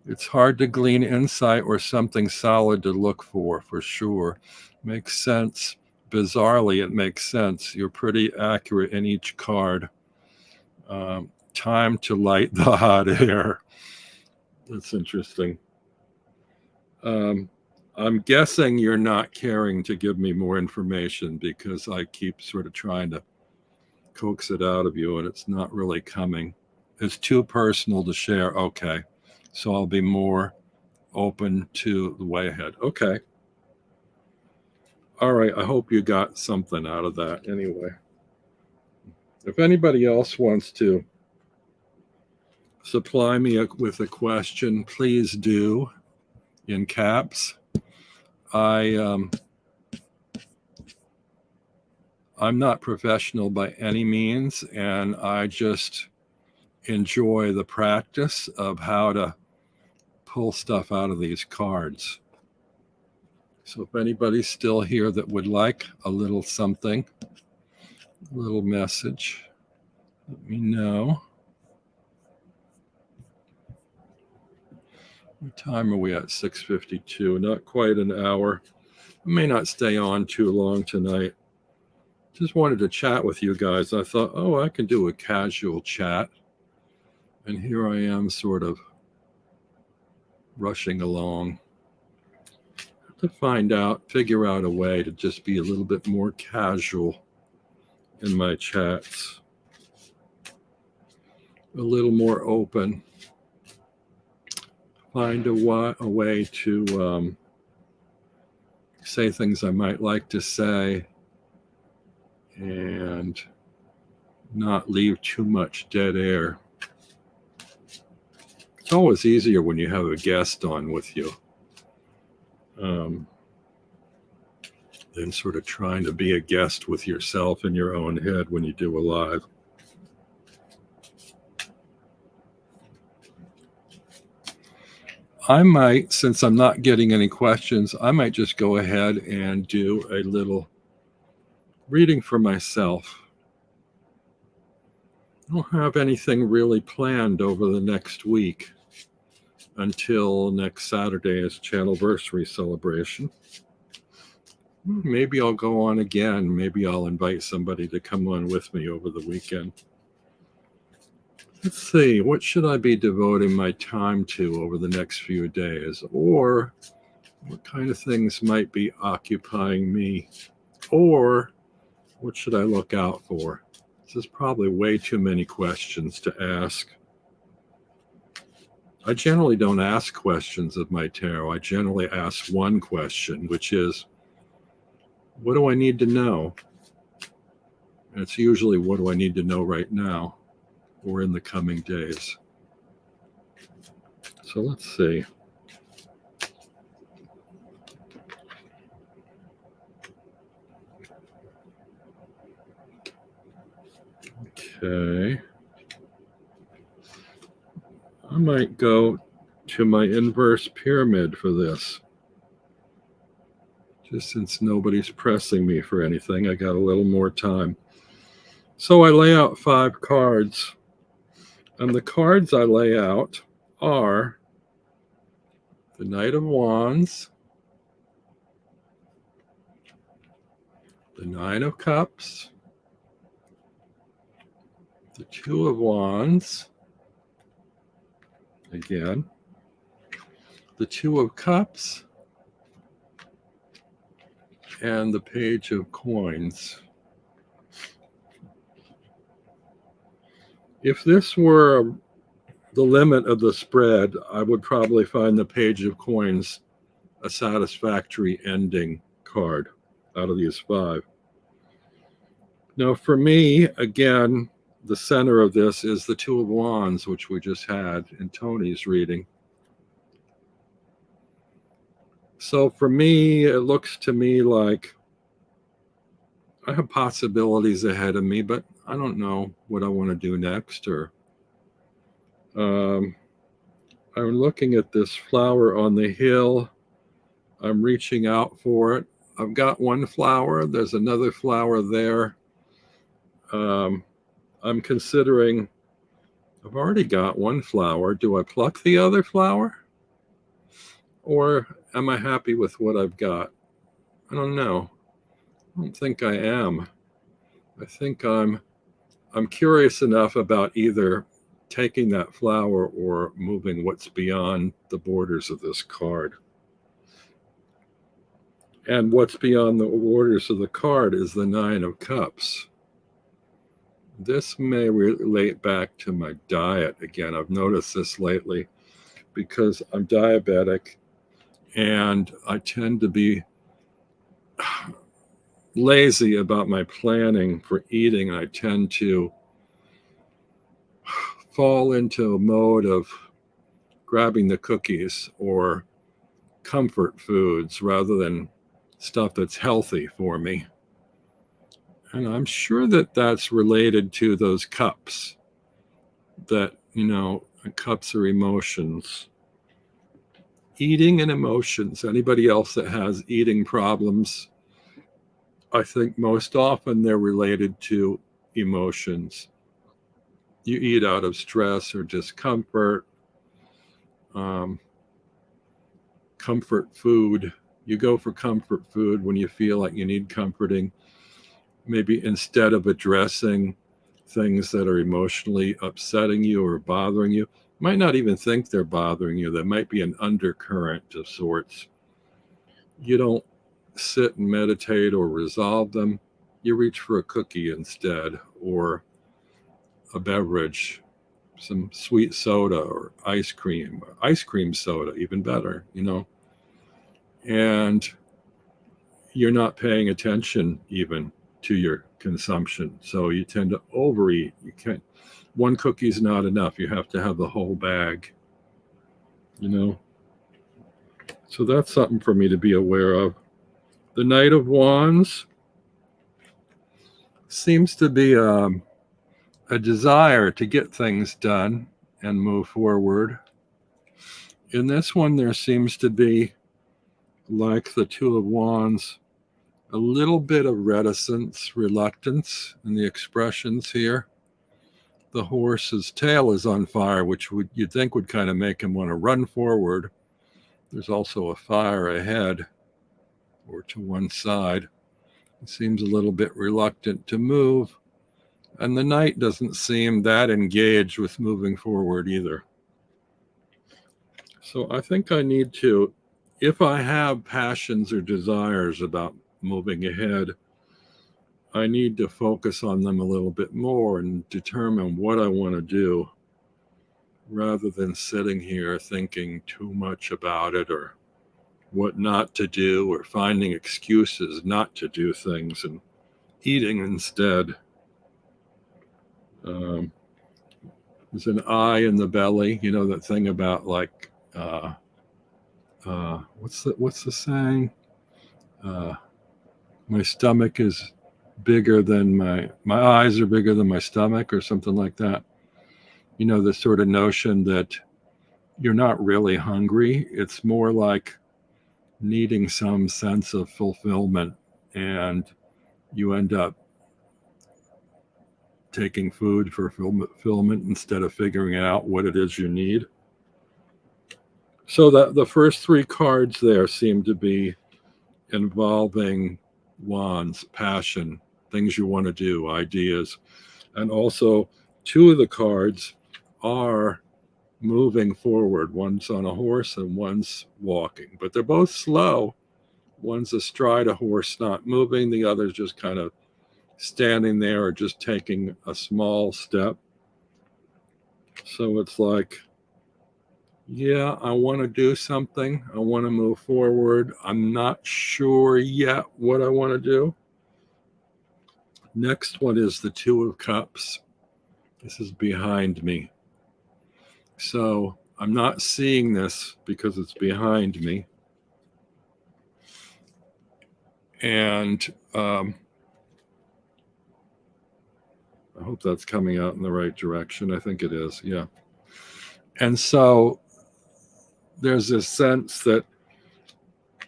It's hard to glean insight or something solid to look for sure. Makes sense. Bizarrely, it makes sense. You're pretty accurate in each card. Time to light the hot air. That's interesting. I'm guessing you're not caring to give me more information because I keep sort of trying to coax it out of you and it's not really coming. It's too personal to share. Okay. So I'll be more open to the way ahead. Okay. All right. I hope you got something out of that anyway. If anybody else wants to supply me with a question, please do, in caps. I'm not professional by any means, and I just enjoy the practice of how to pull stuff out of these cards. So if anybody's still here that would like a little something, a little message, let me know. What time are we at? 6:52, not quite an hour. I may not stay on too long tonight. Just wanted to chat with you guys. I thought, oh, I can do a casual chat. And here I am sort of rushing along. To figure out a way to just be a little bit more casual in my chats. A little more open. Find a way to say things I might like to say and not leave too much dead air. It's always easier when you have a guest on with you than sort of trying to be a guest with yourself in your own head when you do a live. I might, since I'm not getting any questions, I might just go ahead and do a little reading for myself. I don't have anything really planned over the next week until next Saturday's Channelversary celebration. Maybe I'll go on again. Maybe I'll invite somebody to come on with me over the weekend. Let's see, what should I be devoting my time to over the next few days? Or what kind of things might be occupying me? Or what should I look out for? This is probably way too many questions to ask. I generally don't ask questions of my tarot. I generally ask one question, which is, what do I need to know? And it's usually, what do I need to know right now or in the coming days? So let's see. Okay. I might go to my inverse pyramid for this. Just since nobody's pressing me for anything, I got a little more time. So I lay out 5 cards. And the cards I lay out are the Knight of Wands, the Nine of Cups, the Two of Wands, again, the Two of Cups, and the Page of Coins. If this were the limit of the spread, I would probably find the Page of Coins a satisfactory ending card out of these 5. Now, for me, again, the center of this is the Two of Wands, which we just had in Tony's reading. So for me, it looks to me like I have possibilities ahead of me, but I don't know what I want to do next. Or I'm looking at this flower on the hill, I'm reaching out for it. I've got one flower. There's another flower there. Um, I'm considering, I've already got one flower. Do I pluck the other flower? Or am I happy with what I've got? I don't know. I don't think I am. I think I'm curious enough about either taking that flower or moving what's beyond the borders of this card. And what's beyond the borders of the card is the Nine of Cups. This may relate back to my diet again. I've noticed this lately because I'm diabetic and I tend to be lazy about my planning for eating. I tend to fall into a mode of grabbing the cookies or comfort foods rather than stuff that's healthy for me. And I'm sure that that's related to those cups, that, cups are emotions. Eating and emotions. Anybody else that has eating problems, I think most often they're related to emotions. You eat out of stress or discomfort, comfort food. You go for comfort food when you feel like you need comforting. Maybe instead of addressing things that are emotionally upsetting you or bothering you, might not even think they're bothering you. There might be an undercurrent of sorts. You don't sit and meditate or resolve them. You reach for a cookie instead, or a beverage, some sweet soda or ice cream soda, even better, and you're not paying attention even to your consumption. So you tend to overeat. You can't, one cookie's not enough. You have to have the whole bag, So that's something for me to be aware of. The Knight of Wands seems to be a desire to get things done and move forward. In this one, there seems to be, like the Two of Wands, a little bit of reticence, reluctance in the expressions here. The horse's tail is on fire, which you'd think would kind of make him want to run forward. There's also a fire ahead or to one side. He seems a little bit reluctant to move. And the knight doesn't seem that engaged with moving forward either. So I think I need to, if I have passions or desires about moving ahead, I need to focus on them a little bit more and determine what I want to do rather than sitting here thinking too much about it or what not to do or finding excuses not to do things and eating instead. There's an eye in the belly, that thing about like, what's the saying? My stomach is bigger than my eyes are bigger than my stomach or something like that. The sort of notion that you're not really hungry. It's more like needing some sense of fulfillment, and you end up taking food for fulfillment instead of figuring out what it is you need. So that the first three cards there seem to be involving wands, passion, things you want to do, ideas. And also two of the cards are moving forward. One's on a horse and one's walking, but they're both slow. One's astride a horse, not moving. The other's just kind of standing there or just taking a small step. So it's like, yeah, I want to do something. I want to move forward. I'm not sure yet what I want to do. Next one is the Two of Cups. This is behind me. So I'm not seeing this because it's behind me. And I hope that's coming out in the right direction. I think it is, yeah. And so there's this sense that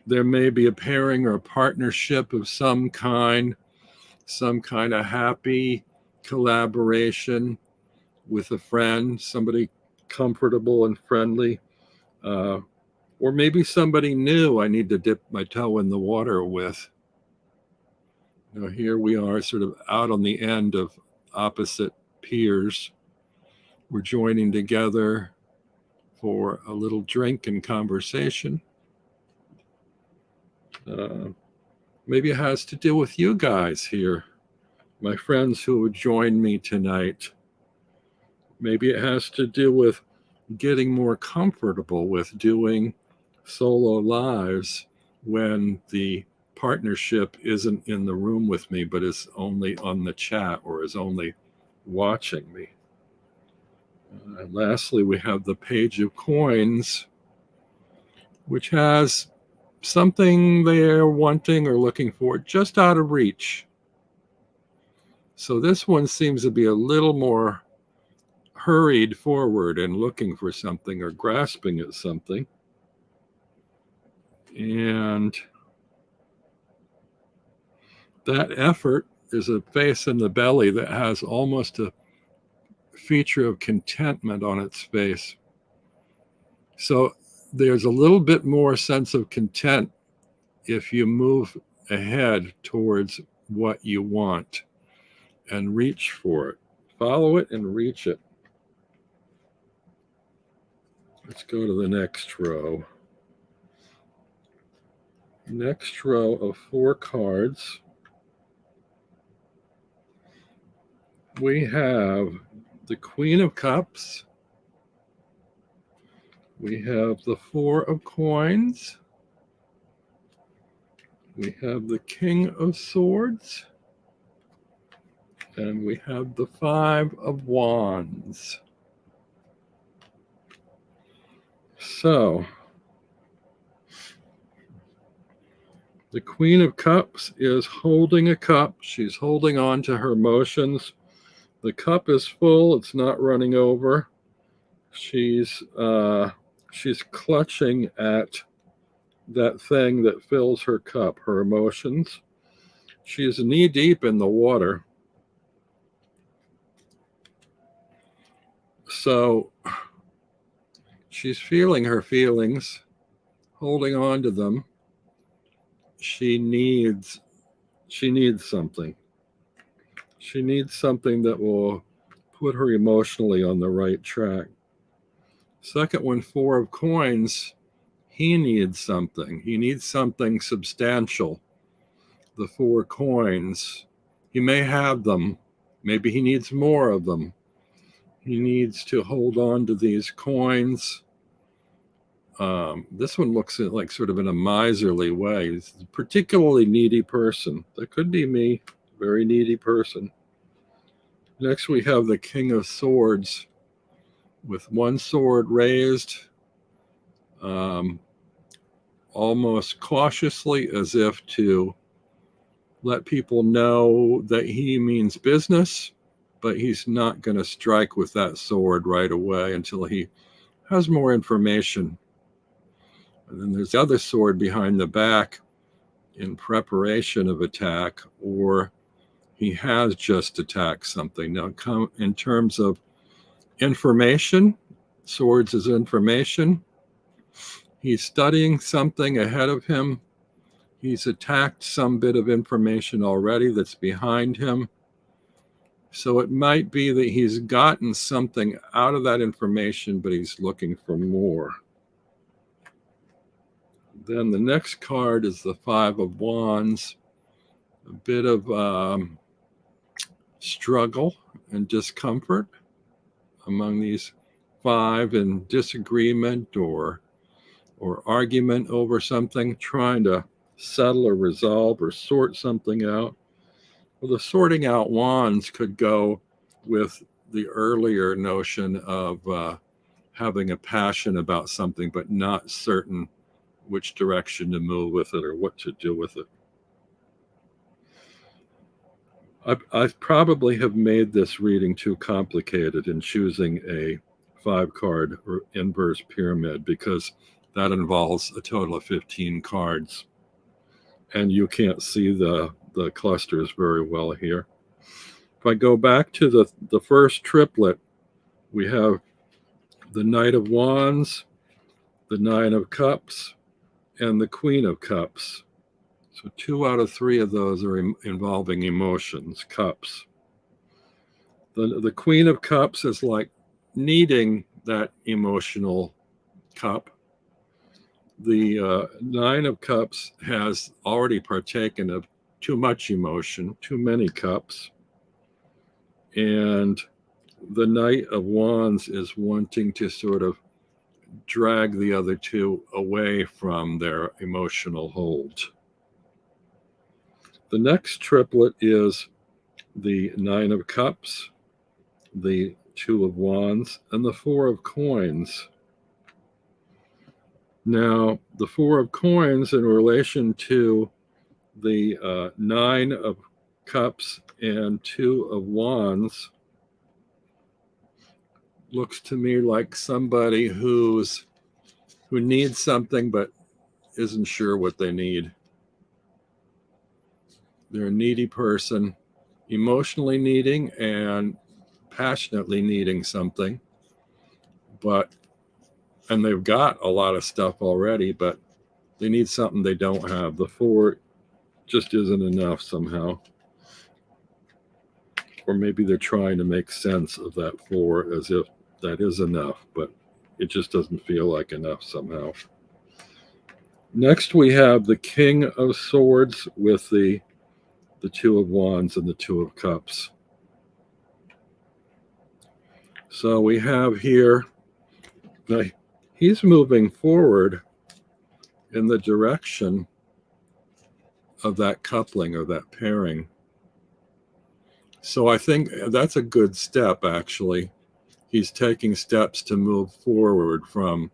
There may be a pairing or a partnership of some kind of happy collaboration with a friend, somebody comfortable and friendly, or maybe somebody new I need to dip my toe in the water with. Now, here we are sort of out on the end of opposite piers. We're joining together for a little drink and conversation. Maybe it has to do with you guys here, my friends who would join me tonight. Maybe it has to do with getting more comfortable with doing solo lives when the partnership isn't in the room with me, but is only on the chat or is only watching me. Lastly, we have the Page of Coins, which has something they're wanting or looking for just out of reach. So this one seems to be a little more hurried forward and looking for something or grasping at something. And that effort is a face in the belly that has almost a feature of contentment on its face. So there's a little bit more sense of content if you move ahead towards what you want and reach for it. Follow it and reach it. Let's go to the next row. Next row of 4 cards. We have the Queen of Cups. We have the 4 of Coins. We have the King of Swords. And we have the 5 of Wands. So, the Queen of Cups is holding a cup. She's holding on to her emotions. The cup is full. It's not running over. She's clutching at that thing that fills her cup, her emotions. She is knee deep in the water. So she's feeling her feelings, holding on to them. She needs something. She needs something that will put her emotionally on the right track. Second one, 4 of Coins, he needs something. He needs something substantial. The 4 coins, he may have them. Maybe he needs more of them. He needs to hold on to these coins. This one looks like sort of in a miserly way. He's a particularly needy person. That could be me, very needy person. Next, we have the King of Swords with one sword raised, almost cautiously as if to let people know that he means business, but he's not going to strike with that sword right away until he has more information. And then there's the other sword behind the back in preparation of attack, or he has just attacked something. Now, in terms of information, swords is information. He's studying something ahead of him. He's attacked some bit of information already that's behind him. So it might be that he's gotten something out of that information, but he's looking for more. Then the next card is the 5 of Wands. A bit of struggle and discomfort among these 5 in disagreement or argument over something, trying to settle or resolve or sort something out. Well, the sorting out wands could go with the earlier notion of having a passion about something, but not certain which direction to move with it or what to do with it. I probably have made this reading too complicated in choosing a 5-card or inverse pyramid, because That involves a total of 15 cards. And you can't see the clusters very well here. If I go back to the first triplet, we have the Knight of Wands, the Nine of Cups, and the Queen of Cups. So 2 out of 3 of those are involving emotions, cups. The Queen of Cups is like needing that emotional cup. The Nine of Cups has already partaken of too much emotion, too many cups. And the Knight of Wands is wanting to sort of drag the other two away from their emotional hold. The next triplet is the Nine of Cups, the Two of Wands, and the Four of Coins. Now, the Four of Coins in relation to the Nine of Cups and Two of Wands looks to me like somebody who needs something but isn't sure what they need. They're a needy person, emotionally needing and passionately needing something, and they've got a lot of stuff already, but they need something they don't have. The 4 just isn't enough somehow. Or maybe they're trying to make sense of that 4 as if that is enough, but it just doesn't feel like enough somehow. Next, we have the King of Swords with the Two of Wands and the Two of Cups. So we have here, he's moving forward in the direction of that coupling or that pairing. So I think that's a good step, actually. He's taking steps to move forward from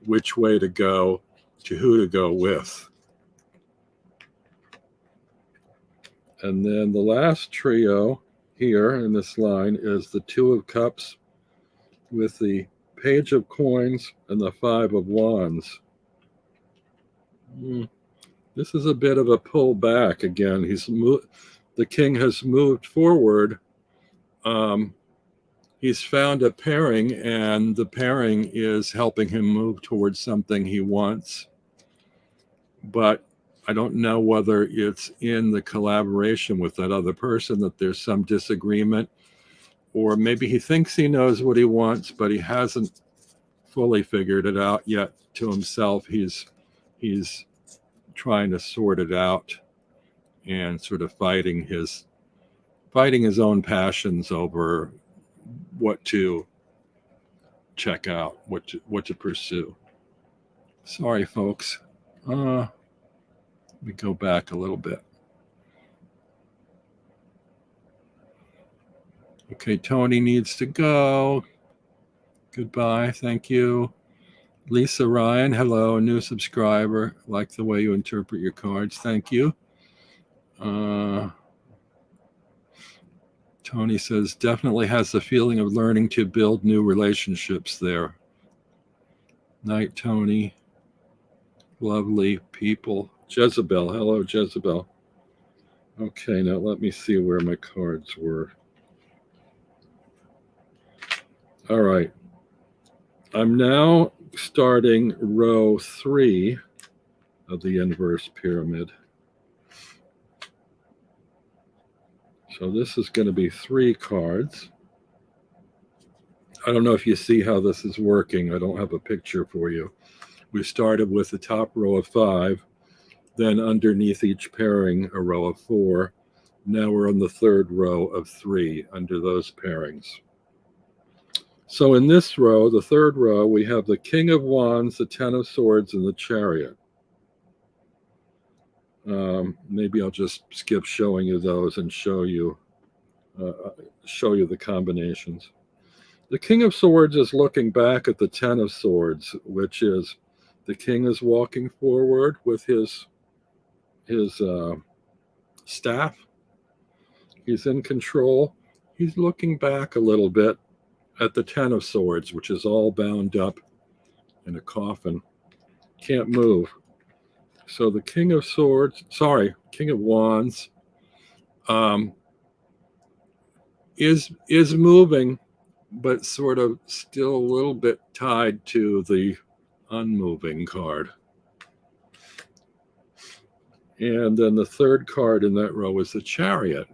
which way to go to who to go with. And then the last trio here in this line is the Two of Cups with the Page of Coins and the Five of Wands. This is a bit of a pull back again. The king has moved forward. He's found a pairing, and the pairing is helping him move towards something he wants. But I don't know whether it's in the collaboration with that other person that there's some disagreement, or maybe he thinks he knows what he wants, but he hasn't fully figured it out yet to himself. He's trying to sort it out and sort of fighting his own passions over what to check out, what to pursue. Sorry, folks. Let me go back a little bit. Okay, Tony needs to go. Goodbye. Thank you. Lisa Ryan, hello, a new subscriber. Like the way you interpret your cards. Thank you. Tony says, definitely has the feeling of learning to build new relationships there. Night, Tony. Lovely people. Jezebel. Hello, Jezebel. Okay, now let me see where my cards were. All right. I'm now starting row 3 of the inverse pyramid. So this is going to be 3 cards. I don't know if you see how this is working. I don't have a picture for you. We started with the top row of 5, then underneath each pairing, a row of 4. Now we're on the 3rd row of 3 under those pairings. So in this row, the 3rd row, we have the King of Wands, the Ten of Swords, and the Chariot. Maybe I'll just skip showing you those and show you the combinations. The King of Swords is looking back at the Ten of Swords, which is the king is walking forward with his staff. He's in control. He's looking back a little bit at the Ten of Swords, which is all bound up in a coffin. can't move. So the King of Wands, is moving, but sort of still a little bit tied to the unmoving card. And then the third card in that row is the Chariot.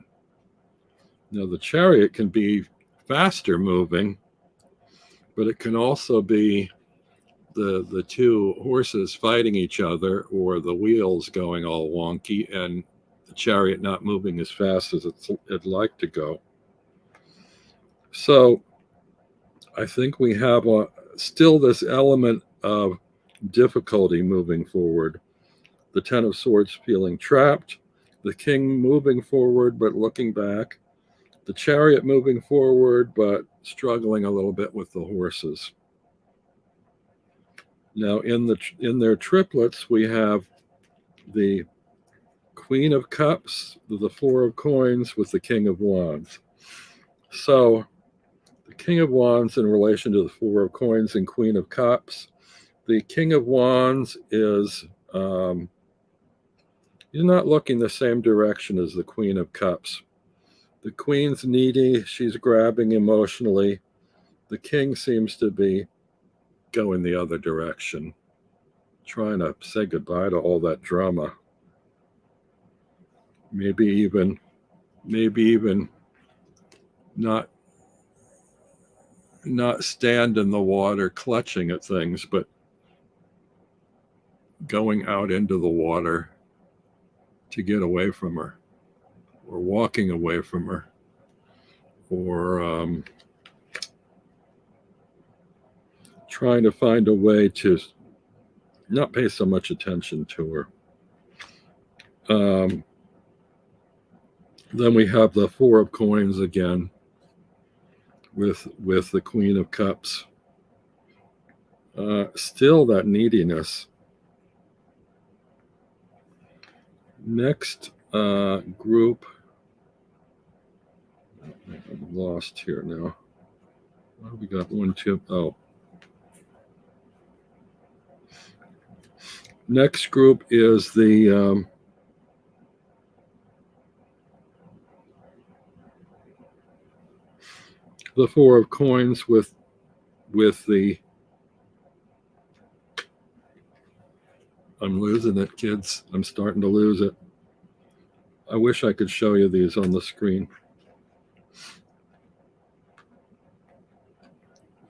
Now the Chariot can be faster moving, but it can also be the two horses fighting each other, or the wheels going all wonky and the Chariot not moving as fast as it'd like to go. So I think we have still this element of difficulty moving forward. The Ten of Swords feeling trapped, the King moving forward but looking back, the Chariot moving forward but struggling a little bit with the horses. Now in their triplets, we have the Queen of Cups, the Four of Coins with the King of Wands. So the King of Wands in relation to the Four of Coins and Queen of Cups. The King of Wands is he's not looking the same direction as the Queen of Cups. The Queen's needy, she's grabbing emotionally. The King seems to be going the other direction, trying to say goodbye to all that drama. Maybe even not stand in the water clutching at things, but going out into the water to get away from her, or walking away from her, or trying to find a way to not pay so much attention to her. Then we have the Four of Coins again with the Queen of Cups. Still that neediness. Next group, I'm lost here now. We got 1, 2, oh. Next group is the Four of Coins with the, I'm losing it, kids. I'm starting to lose it. I wish I could show you these on the screen.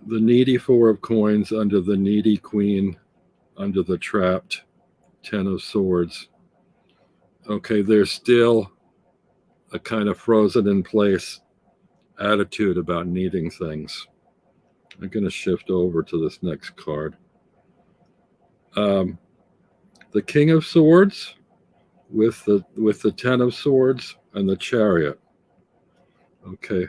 The needy Four of Coins under the needy Queen, under the trapped Ten of Swords. Okay, there's still a kind of frozen in place attitude about needing things. I'm going to shift over to this next card. The King of Swords with the Ten of Swords and the Chariot. Okay,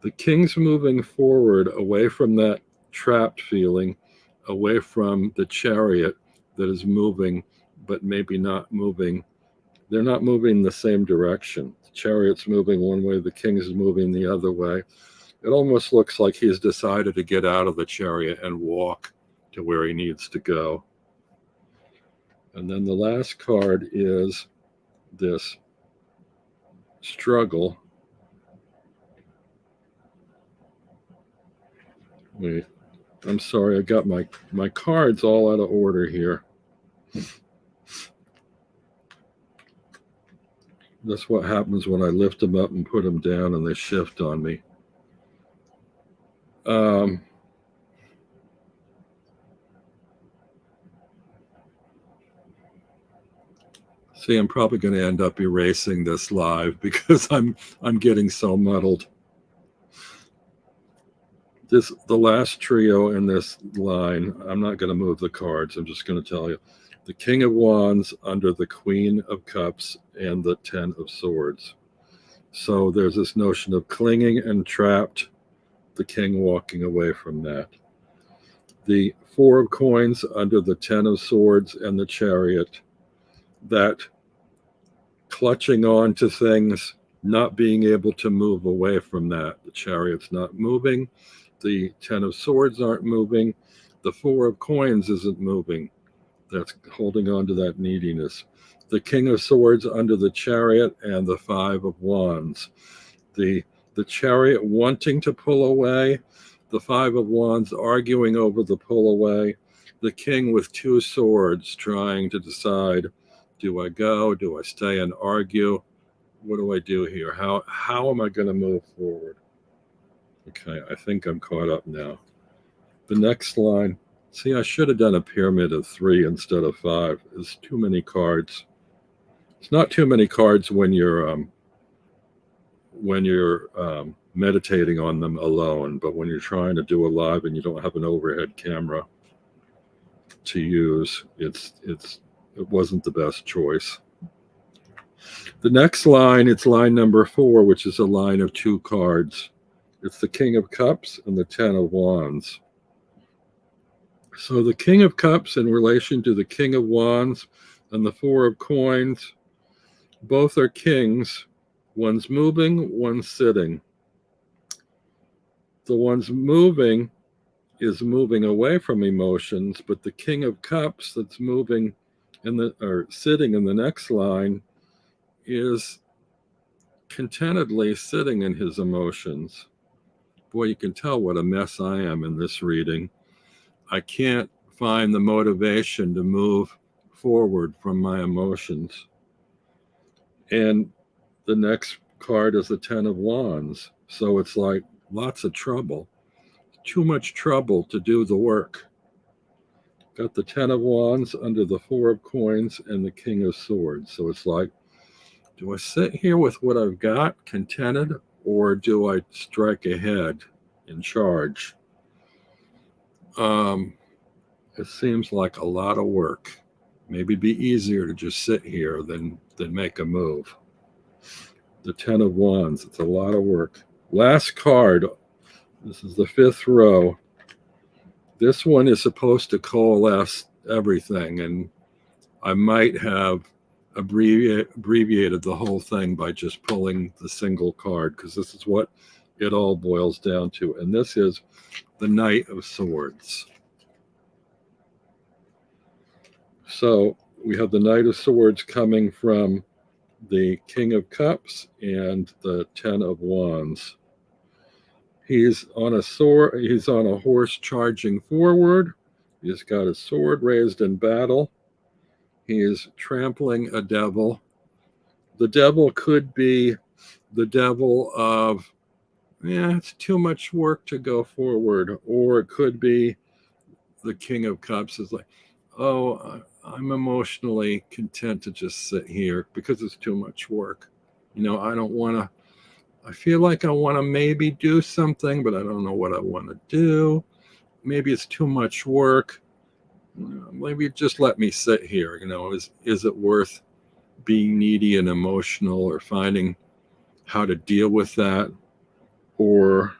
the King's moving forward away from that trapped feeling, away from the Chariot that is moving, but maybe not moving. They're not moving the same direction. The Chariot's moving one way, the King is moving the other way. It almost looks like he's decided to get out of the Chariot and walk to where he needs to go. And then the last card is this struggle. Wait, I'm sorry, I got my cards all out of order here. That's what happens when I lift them up and put them down and they shift on me. See, I'm probably going to end up erasing this live because I'm getting so muddled. The last trio in this line, I'm not going to move the cards. I'm just going to tell you. The King of Wands under the Queen of Cups and the Ten of Swords. So there's this notion of clinging and trapped, the King walking away from that. The Four of Coins under the Ten of Swords and the Chariot, that clutching on to things, not being able to move away from that. The Chariot's not moving. The Ten of Swords aren't moving. The Four of Coins isn't moving. That's holding on to that neediness. The King of Swords under the Chariot and the Five of Wands. The the Chariot wanting to pull away, the Five of Wands arguing over the pull away, the King with two swords trying to decide, do I go? Do I stay and argue? What do I do here? How am I going to move forward? Okay, I think I'm caught up now. The next line, see, I should have done a pyramid of 3 instead of 5. It's too many cards. It's not too many cards when you're meditating on them alone, but when you're trying to do a live and you don't have an overhead camera to use, it wasn't the best choice. The next line, it's line number 4, which is a line of 2 cards. It's the King of Cups and the Ten of Wands. So the King of Cups in relation to the King of Wands and the Four of Coins, both are kings. One's moving, one's sitting. The one's moving is moving away from emotions, but the King of Cups that's moving or sitting in the next line is contentedly sitting in his emotions. Boy, you can tell what a mess I am in this reading. I can't find the motivation to move forward from my emotions. And the next card is the Ten of Wands. So it's like lots of trouble, too much trouble to do the work. Got the Ten of Wands under the Four of Coins and the King of Swords. So it's like, do I sit here with what I've got, contented, or do I strike ahead and charge? It seems like a lot of work. Maybe it'd be easier to just sit here than make a move. The Ten of Wands, it's a lot of work. Last card, this is the 5th row. This one is supposed to coalesce everything, and I might have abbreviated the whole thing by just pulling the single card, because this is what it all boils down to. And this is the Knight of Swords. So we have the Knight of Swords coming from the King of Cups and the Ten of Wands. He's on a sword. He's on a horse charging forward. He's got a sword raised in battle. He is trampling a devil. The devil could be the devil of, it's too much work to go forward. Or it could be the King of Cups is like, oh, I'm emotionally content to just sit here because it's too much work. I don't want to, I feel like I want to maybe do something, but I don't know what I want to do. Maybe it's too much work. Maybe just let me sit here. Is it worth being needy and emotional or finding how to deal with that? Or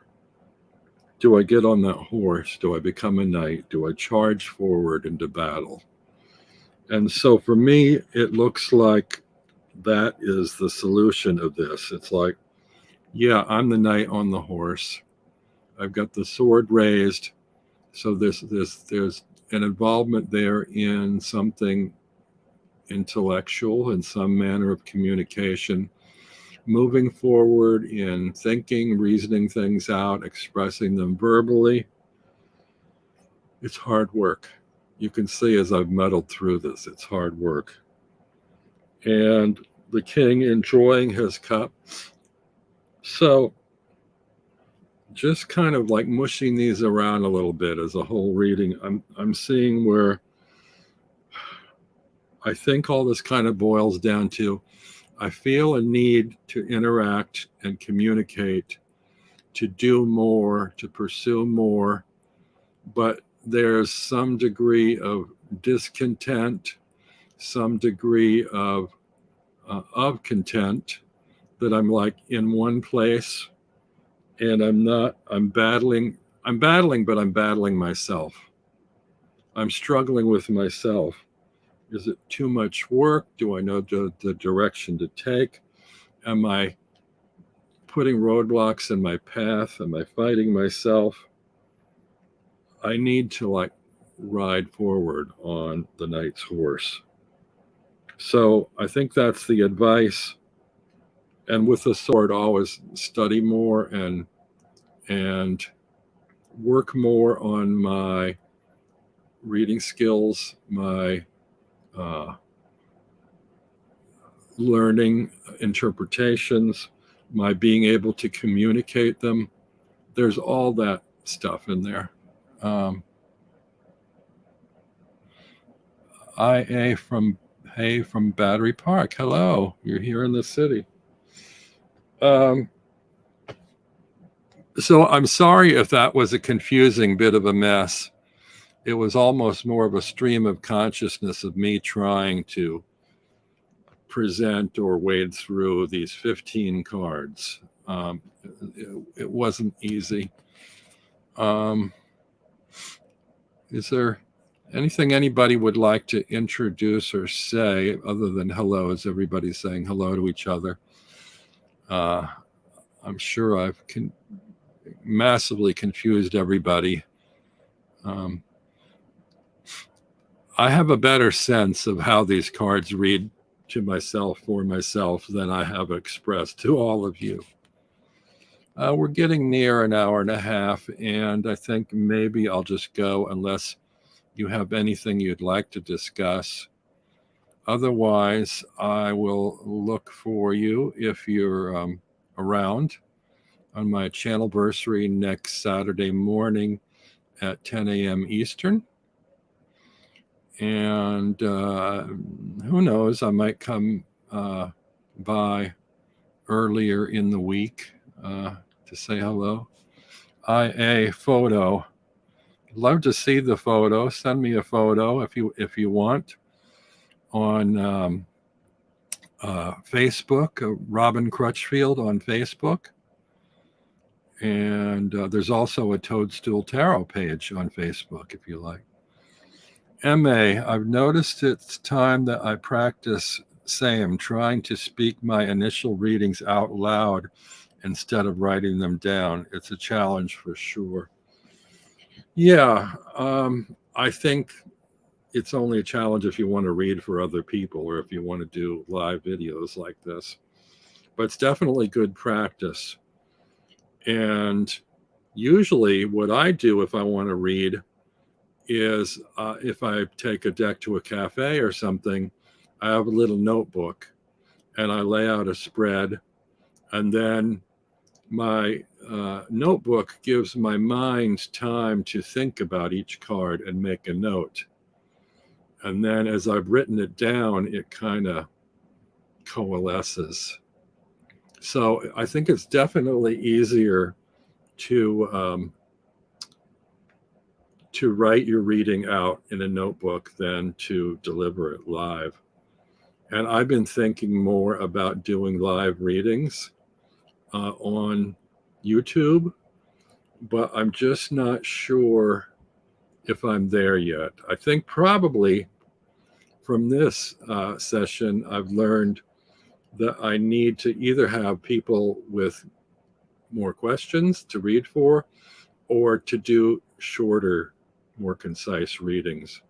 do I get on that horse? Do I become a knight? Do I charge forward into battle? And so for me, it looks like that is the solution of this. It's like, yeah, I'm the knight on the horse. I've got the sword raised. So there's an involvement there in something intellectual, in some manner of communication, moving forward in thinking, reasoning things out, expressing them verbally. It's hard work. You can see as I've muddled through this, it's hard work. And the king enjoying his cup. So just kind of like mushing these around a little bit as a whole reading, I'm seeing where I think all this kind of boils down to, I feel a need to interact and communicate, to do more, to pursue more, but there's some degree of discontent, some degree of content, that I'm like in one place and I'm battling, but I'm battling myself. I'm struggling with myself. Is it too much work? Do I know the direction to take? Am I putting roadblocks in my path? Am I fighting myself? I need to ride forward on the knight's horse. So I think that's the advice. And with the sword, always study more and work more on my reading skills, my learning interpretations, my being able to communicate them. There's all that stuff in there. IA from Battery Park. Hello, you're here in the city. So I'm sorry if that was a confusing bit of a mess. It was almost more of a stream of consciousness of me trying to present or wade through these 15 cards. It wasn't easy. Is there anything anybody would like to introduce or say other than hello, as everybody's saying hello to each other? I'm sure I've massively confused everybody. I have a better sense of how these cards read to myself, for myself, than I have expressed to all of you. We're getting near an hour and a half, and I think maybe I'll just go unless you have anything you'd like to discuss. Otherwise, I will look for you if you're around on my channelversary next Saturday morning at 10 a.m. Eastern. And who knows, I might come by earlier in the week to say hello. IA photo. Love to see the photo. Send me a photo if you want on Facebook, Robin Crutchfield on Facebook. And there's also a Toadstool Tarot page on Facebook if you like. MA, I've noticed it's time that I practice same, trying to speak my initial readings out loud instead of writing them down. It's a challenge for sure. Yeah, I think it's only a challenge if you want to read for other people or if you want to do live videos like this. But it's definitely good practice. And usually what I do if I want to read is if I take a deck to a cafe or something, I have a little notebook and I lay out a spread, and then my notebook gives my mind time to think about each card and make a note. And then as I've written it down, it kind of coalesces. So I think it's definitely easier to write your reading out in a notebook than to deliver it live. And I've been thinking more about doing live readings on YouTube, but I'm just not sure if I'm there yet. I think probably from this session, I've learned that I need to either have people with more questions to read for, or to do shorter, more concise readings.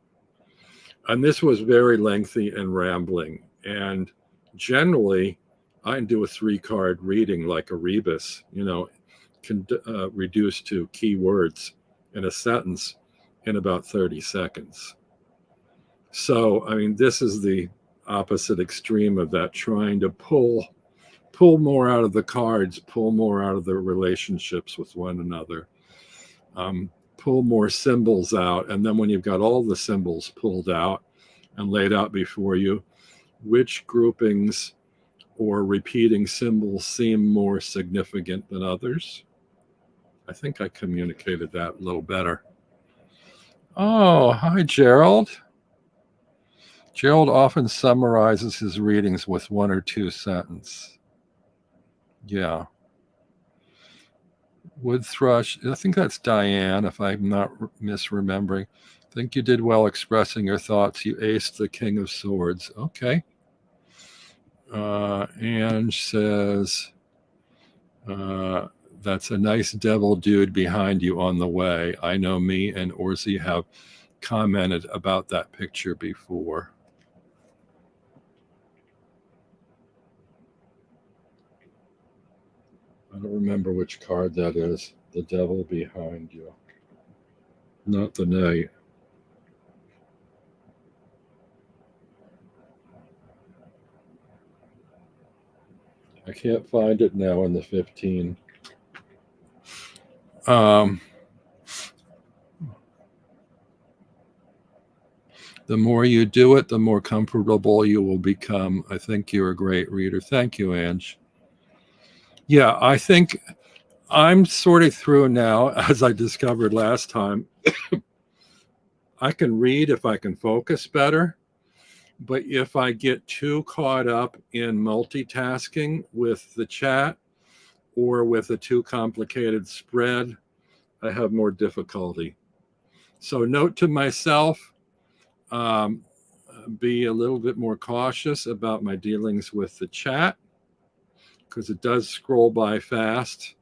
And this was very lengthy and rambling. And generally, I can do a 3-card reading like a rebus, can reduce to keywords in a sentence in about 30 seconds. So, I mean, this is the opposite extreme of that, trying to pull more out of the cards, pull more out of the relationships with one another, pull more symbols out. And then when you've got all the symbols pulled out and laid out before you, which groupings or repeating symbols seem more significant than others? I think I communicated that a little better. Oh, hi, Gerald. Gerald often summarizes his readings with 1 or 2 sentences. Yeah. Wood thrush. I think that's Diane, if I'm not misremembering. I think you did well expressing your thoughts. You aced the King of Swords. Okay. Ange says, that's a nice devil dude behind you on the way. I know me and Orsi have commented about that picture before. I don't remember which card that is. The devil behind you. Not the knight. I can't find it now in the 15. The more you do it, the more comfortable you will become. I think you're a great reader. Thank you, Ange. Yeah, I think I'm sort of through now, as I discovered last time. I can read if I can focus better, but if I get too caught up in multitasking with the chat or with a too complicated spread, I have more difficulty. So note to myself, be a little bit more cautious about my dealings with the chat because it does scroll by fast.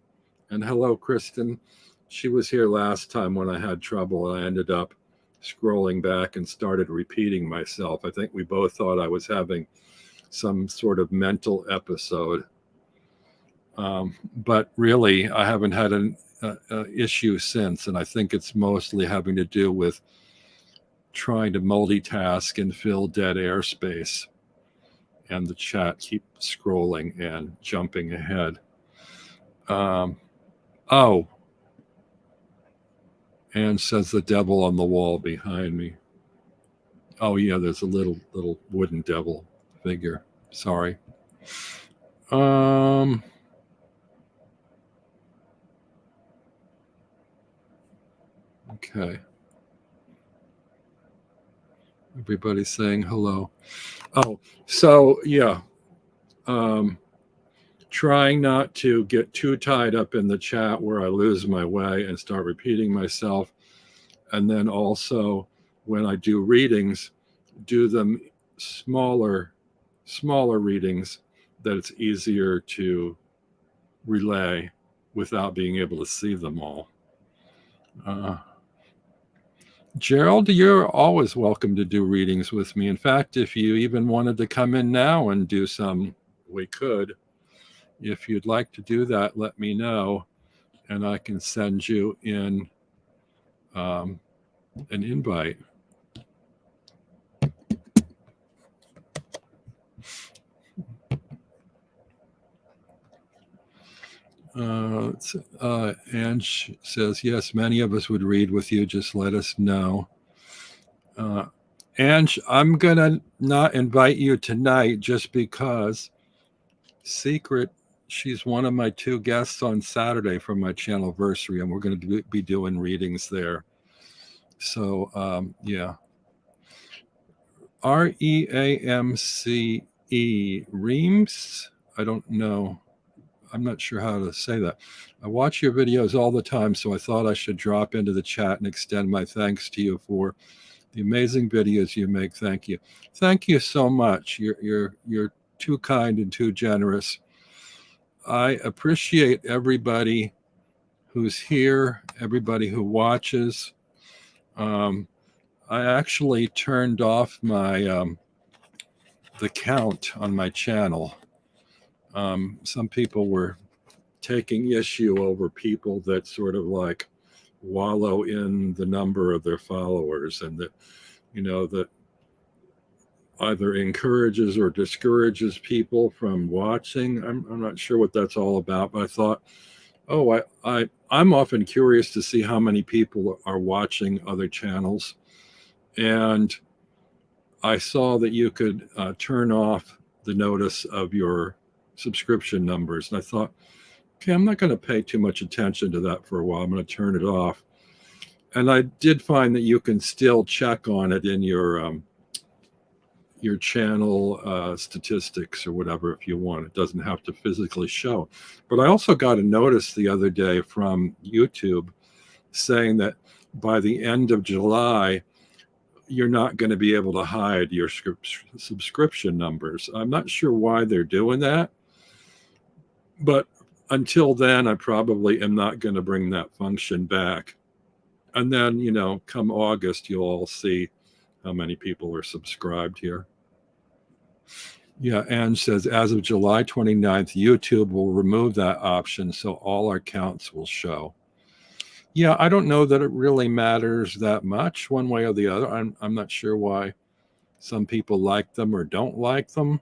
And hello, Kristen. She was here last time when I had trouble. I ended up scrolling back and started repeating myself. I think we both thought I was having some sort of mental episode. But really, I haven't had an issue since. And I think it's mostly having to do with trying to multitask and fill dead airspace, and the chat keep scrolling and jumping ahead. Anne says the devil on the wall behind me. Oh yeah, there's a little wooden devil figure. Sorry. Okay. Everybody's saying hello. Oh, so yeah. Trying not to get too tied up in the chat where I lose my way and start repeating myself. And then also when I do readings, do them smaller readings that it's easier to relay without being able to see them all. Gerald, you're always welcome to do readings with me. In fact, if you even wanted to come in now and do some, we could. If you'd like to do that, let me know, and I can send you in an invite. Ange says, yes, many of us would read with you. Just let us know. Ange, I'm going to not invite you tonight just because Secret, she's one of my 2 guests on Saturday for my channelversary, and we're going to be doing readings there. So, yeah. Reamce, Reams? I don't know. I'm not sure how to say that. I watch your videos all the time, so I thought I should drop into the chat and extend my thanks to you for the amazing videos you make. Thank you. Thank you so much. You're too kind and too generous. I appreciate everybody who's here, everybody who watches. I actually turned off my the count on my channel. Some people were taking issue over people that sort of like wallow in the number of their followers, and that, you know, that either encourages or discourages people from watching. I'm not sure what that's all about, but I thought, oh, I'm often curious to see how many people are watching other channels. And I saw that you could turn off the notice of your subscription numbers. And I thought, okay, I'm not going to pay too much attention to that for a while. I'm going to turn it off. And I did find that you can still check on it in your channel statistics or whatever if you want. It doesn't have to physically show. But I also got a notice the other day from YouTube saying that by the end of July, you're not going to be able to hide your subscription numbers. I'm not sure why they're doing that, but until then, I probably am not going to bring that function back. And then, come August, you'll all see how many people are subscribed here. Yeah, Anne says, as of July 29th, YouTube will remove that option, so all our accounts will show. Yeah, I don't know that it really matters that much one way or the other. I'm not sure why some people like them or don't like them.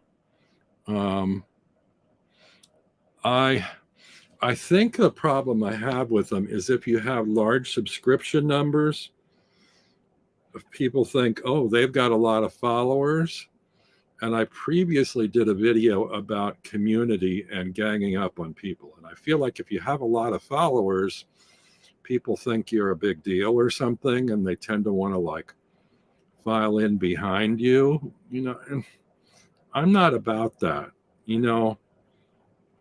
I think the problem I have with them is if you have large subscription numbers, if people think, oh, they've got a lot of followers. And I previously did a video about community and ganging up on people. And I feel like if you have a lot of followers, people think you're a big deal or something, and they tend to want to file in behind you, and I'm not about that.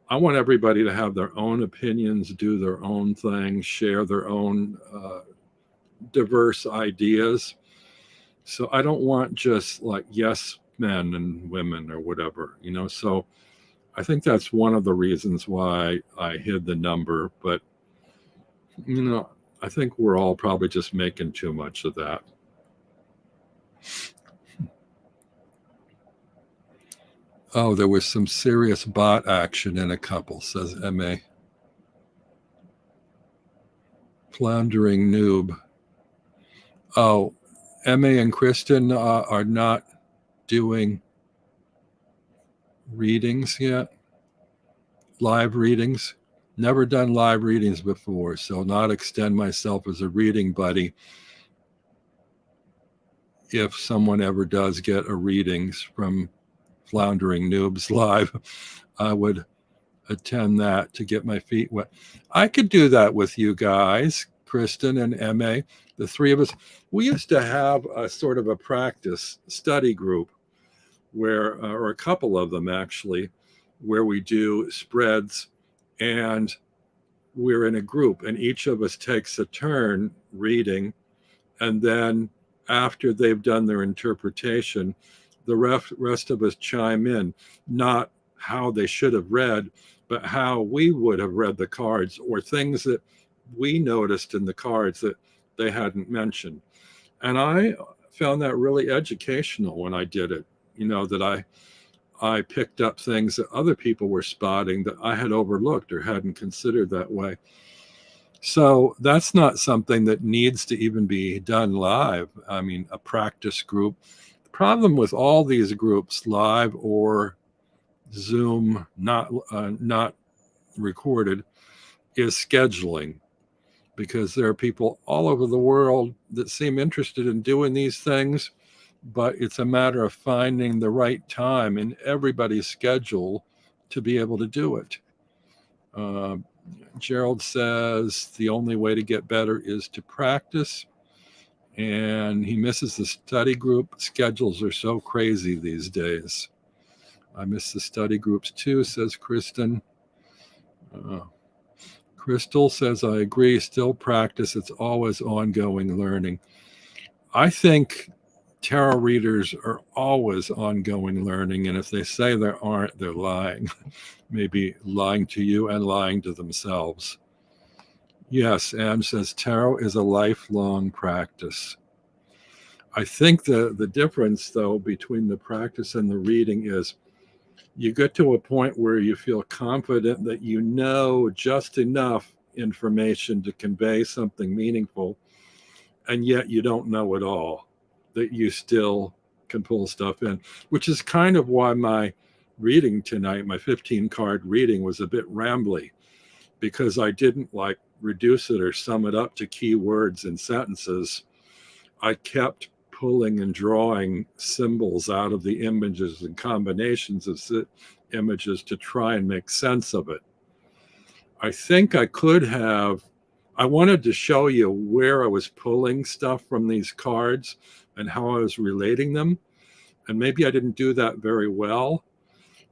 I want everybody to have their own opinions, do their own thing, share their own diverse ideas. So I don't want just yes men and women or whatever, so I think that's one of the reasons why I hid the number. But I think we're all probably just making too much of that. Oh, there was some serious bot action in a couple, says MA. Floundering noob. Oh, MA and Kristen are not doing readings yet. Live readings. Never done live readings before, so not extend myself as a reading buddy. If someone ever does get a readings from Floundering Noobs live, I would attend that to get my feet wet. I could do that with you guys, Kristen and MA, the three of us. We used to have a sort of a practice study group where, or a couple of them actually, where we do spreads and we're in a group and each of us takes a turn reading. And then after they've done their interpretation, the rest of us chime in, not how they should have read, but how we would have read the cards or things that we noticed in the cards that they hadn't mentioned. And I found that really educational when I did it, that I picked up things that other people were spotting that I had overlooked or hadn't considered that way. So that's not something that needs to even be done live. I mean, a practice group. The problem with all these groups, live or Zoom, not recorded, is scheduling, because there are people all over the world that seem interested in doing these things, but it's a matter of finding the right time in everybody's schedule to be able to do it. Gerald says the only way to get better is to practice, and he misses the study group. Schedules are so crazy these days. I miss the study groups too, says Kristen. Crystal says, I agree, still practice. It's always ongoing learning. I think tarot readers are always ongoing learning, and if they say there aren't, they're lying. Maybe lying to you and lying to themselves. Yes, Anne says tarot is a lifelong practice. I think the difference, though, between the practice and the reading is you get to a point where you feel confident that you know just enough information to convey something meaningful, and yet you don't know it all, that you still can pull stuff in, which is kind of why my reading tonight, my 15 card reading, was a bit rambly, because I didn't reduce it or sum it up to key words and sentences. I kept pulling and drawing symbols out of the images and combinations of images to try and make sense of it. I think I could have, I wanted to show you where I was pulling stuff from these cards and how I was relating them. And maybe I didn't do that very well,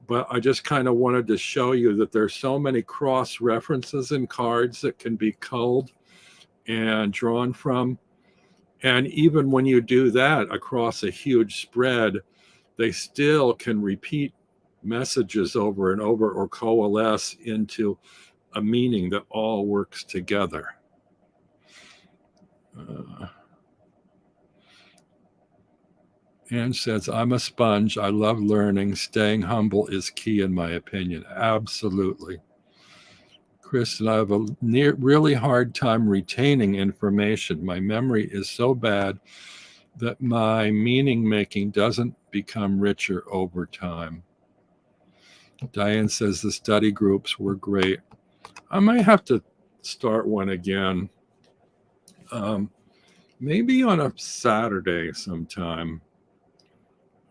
but I just kind of wanted to show you that there's so many cross references in cards that can be culled and drawn from. And even when you do that across a huge spread, they still can repeat messages over and over or coalesce into a meaning that all works together. Uh, Anne says, I'm a sponge. I love learning. Staying humble is key, in my opinion. Absolutely. Kristen, I have a really hard time retaining information. My memory is so bad that my meaning making doesn't become richer over time. Diane says the study groups were great. I might have to start one again. Maybe on a Saturday sometime.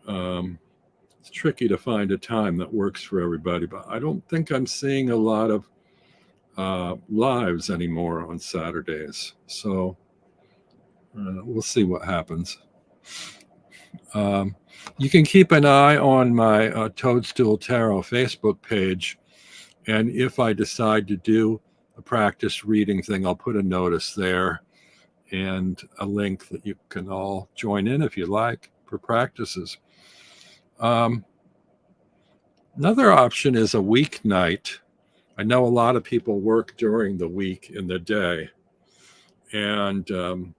It's tricky to find a time that works for everybody, but I don't think I'm seeing a lot of lives anymore on Saturdays. So we'll see what happens. You can keep an eye on my Toadstool Tarot Facebook page. And if I decide to do a practice reading thing, I'll put a notice there and a link that you can all join in if you like for practices. Another option is a weeknight. I know a lot of people work during the week in the day. And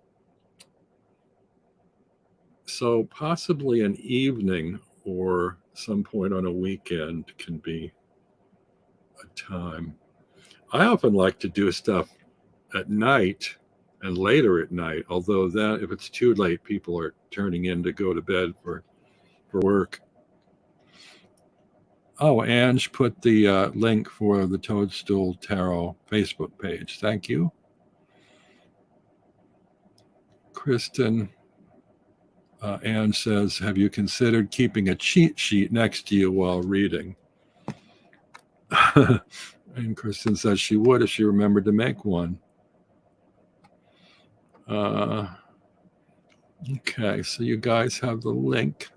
so possibly an evening or some point on a weekend can be a time. I often like to do stuff at night and later at night, although then if it's too late, people are turning in to go to bed for work. Oh, Ange put the link for the Toadstool Tarot Facebook page. Thank you. Kristen, Anne says, have you considered keeping a cheat sheet next to you while reading? And Kristen says she would if she remembered to make one. Okay, so you guys have the link.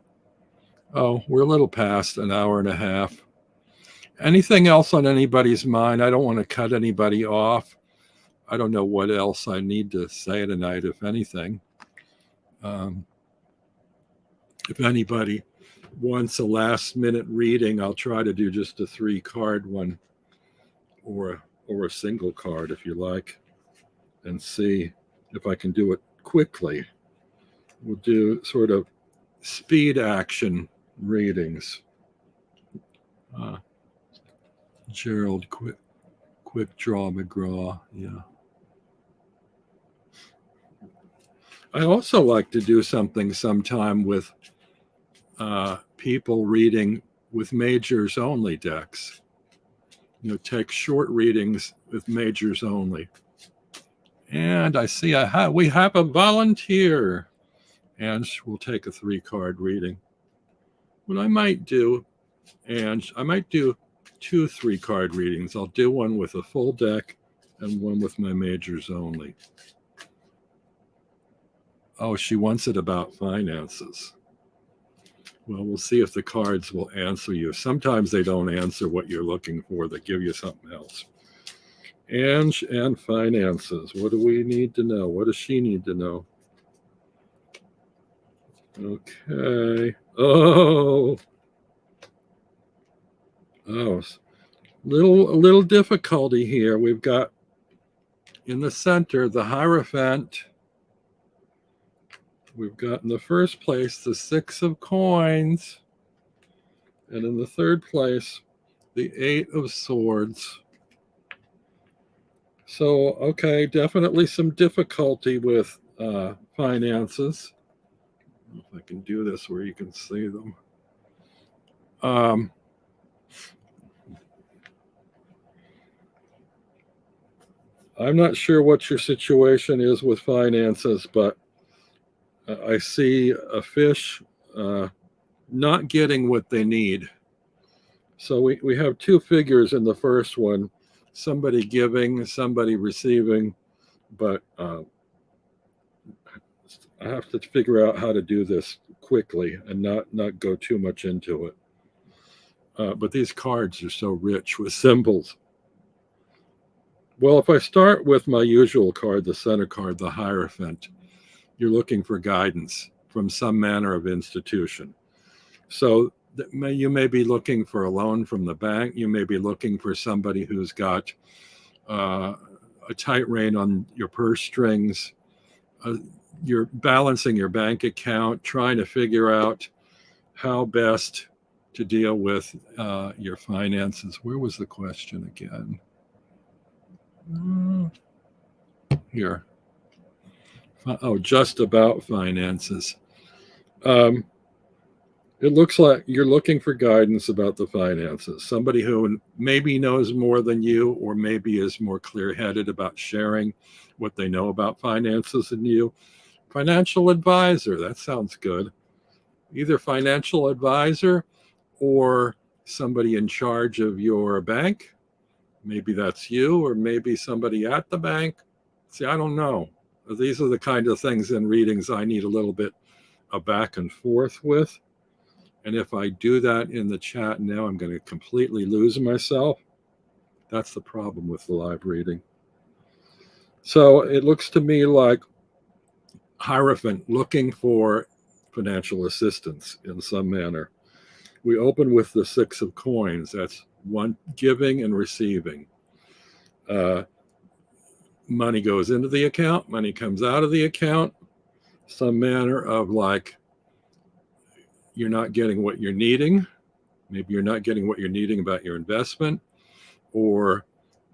Oh, we're a little past an hour and a half. Anything else on anybody's mind? I don't want to cut anybody off. I don't know what else I need to say tonight, if anything. If anybody wants a last minute reading, I'll try to do just a 3-card one or a single card if you like, and see if I can do it quickly. We'll do sort of speed action readings. Gerald, quick draw McGraw, yeah. I also like to do something sometime with people reading with majors only decks. Take short readings with majors only. And I see we have a volunteer. And we'll take a 3-card reading. What I might do, and I might do 2 3-card readings. I'll do one with a full deck and one with my majors only. Oh, she wants it about finances. Well, we'll see if the cards will answer you. Sometimes they don't answer what you're looking for. They give you something else. Ange and finances. What do we need to know? What does she need to know? Okay. Oh, little difficulty here. We've got in the center the Hierophant. We've got in the first place the 6 of Coins, and in the third place the 8 of Swords. So, okay, definitely some difficulty with finances. I don't know if I can do this where you can see them. I'm not sure what your situation is with finances, but I see a fish not getting what they need. So we have 2 figures in the first one, somebody giving, somebody receiving, but I have to figure out how to do this quickly and not go too much into it. But these cards are so rich with symbols. Well, if I start with my usual card, the center card, the Hierophant, you're looking for guidance from some manner of institution. So you may be looking for a loan from the bank. You may be looking for somebody who's got a tight rein on your purse strings. you're balancing your bank account, trying to figure out how best to deal with your finances. Where was the question again? Here. Oh, just about finances. It looks like you're looking for guidance about the finances. Somebody who maybe knows more than you, or maybe is more clear-headed about sharing what they know about finances than you. Financial advisor, that sounds good. Either financial advisor or somebody in charge of your bank. Maybe that's you, or maybe somebody at the bank. See, I don't know. These are the kind of things in readings I need a little bit of back and forth with. And if I do that in the chat now, I'm going to completely lose myself. That's the problem with the live reading. So it looks to me like Hierophant looking for financial assistance in some manner. We open with the Six of Coins. That's one, giving and receiving. Money goes into the account, money comes out of the account. Some manner of like, you're not getting what you're needing. Maybe you're not getting what you're needing about your investment, or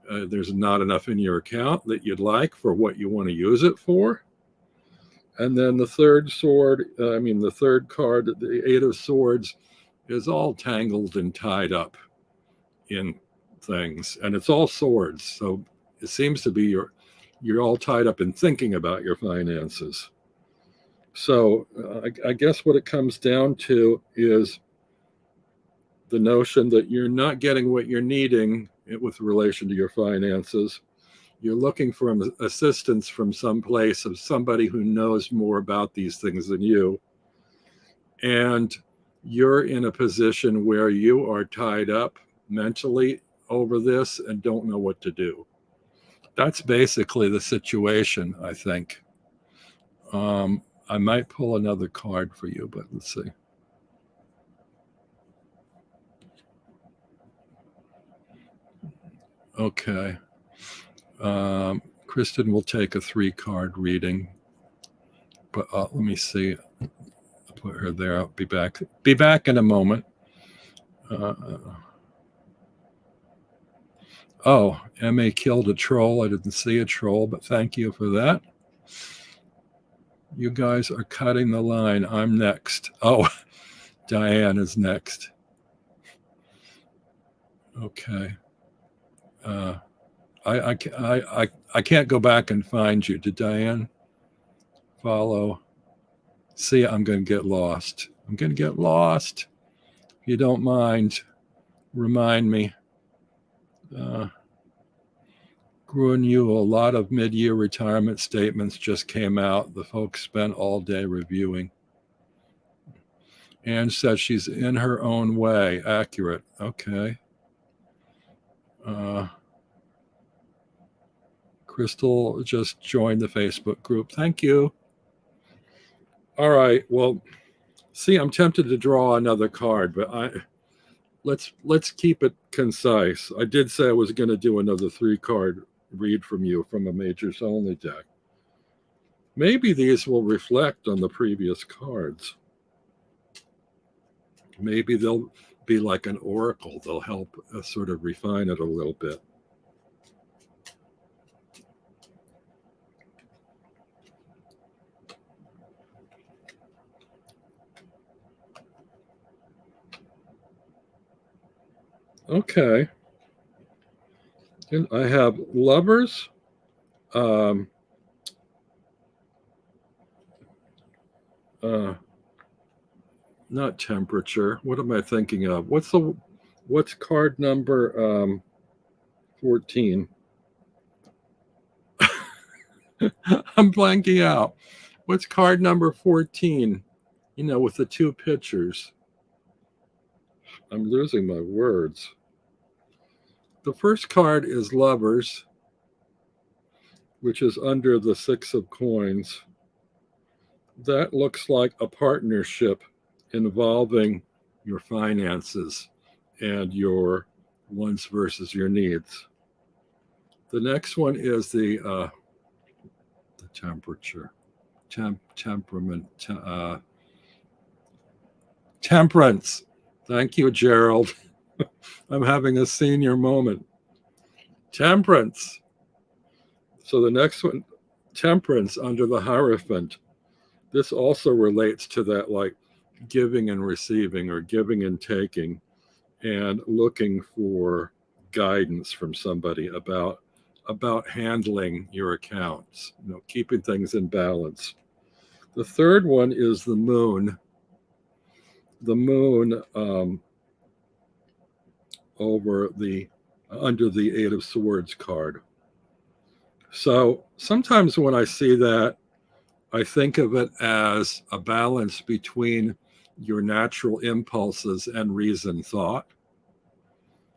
there's not enough in your account that you'd like for what you want to use it for. And then the third card, the Eight of Swords, is all tangled and tied up in things, and it's all swords. So it seems to be you're all tied up in thinking about your finances. So I guess what it comes down to is the notion that you're not getting what you're needing with relation to your finances. You're looking for assistance from some place of somebody who knows more about these things than you. And you're in a position where you are tied up mentally over this and don't know what to do. That's basically the situation, I think. I might pull another card for you, but let's see. Okay. Kristen will take a 3-card reading, but let me see. I'll put her there. I'll be back. Be back in a moment. Oh, MA killed a troll. I didn't see a troll, but thank you for that. You guys are cutting the line. I'm next. Oh, Diane is next. Okay. I can't go back and find you. Did Diane follow? See, I'm going to get lost. I'm going to get lost. If you don't mind, remind me. Gruen Yu, a lot of mid-year retirement statements just came out. The folks spent all day reviewing. Anne said she's in her own way. Accurate. Okay. Crystal just joined the Facebook group. Thank you. All right. Well, see, I'm tempted to draw another card, but let's keep it concise. I did say I was going to do another 3-card read from you from a Majors Only deck. Maybe these will reflect on the previous cards. Maybe they'll be like an oracle. They'll help sort of refine it a little bit. Okay. And I have Lovers. Not Temperature. What am I thinking of? What's card number 14? I'm blanking out. What's card number 14? You know, with the 2 pictures. I'm losing my words. The first card is Lovers, which is under the 6 of Coins. That looks like a partnership involving your finances and your wants versus your needs. The next one is the Temperature. temperament, temperance. Thank you, Gerald. I'm having a senior moment. Temperance. So the next one, temperance under the Hierophant. This also relates to that, like giving and receiving, or giving and taking, and looking for guidance from somebody about handling your accounts, keeping things in balance. The third one is the moon. The moon over the under the Eight of Swords card. So sometimes when I see that, I think of it as a balance between your natural impulses and reasoned thought.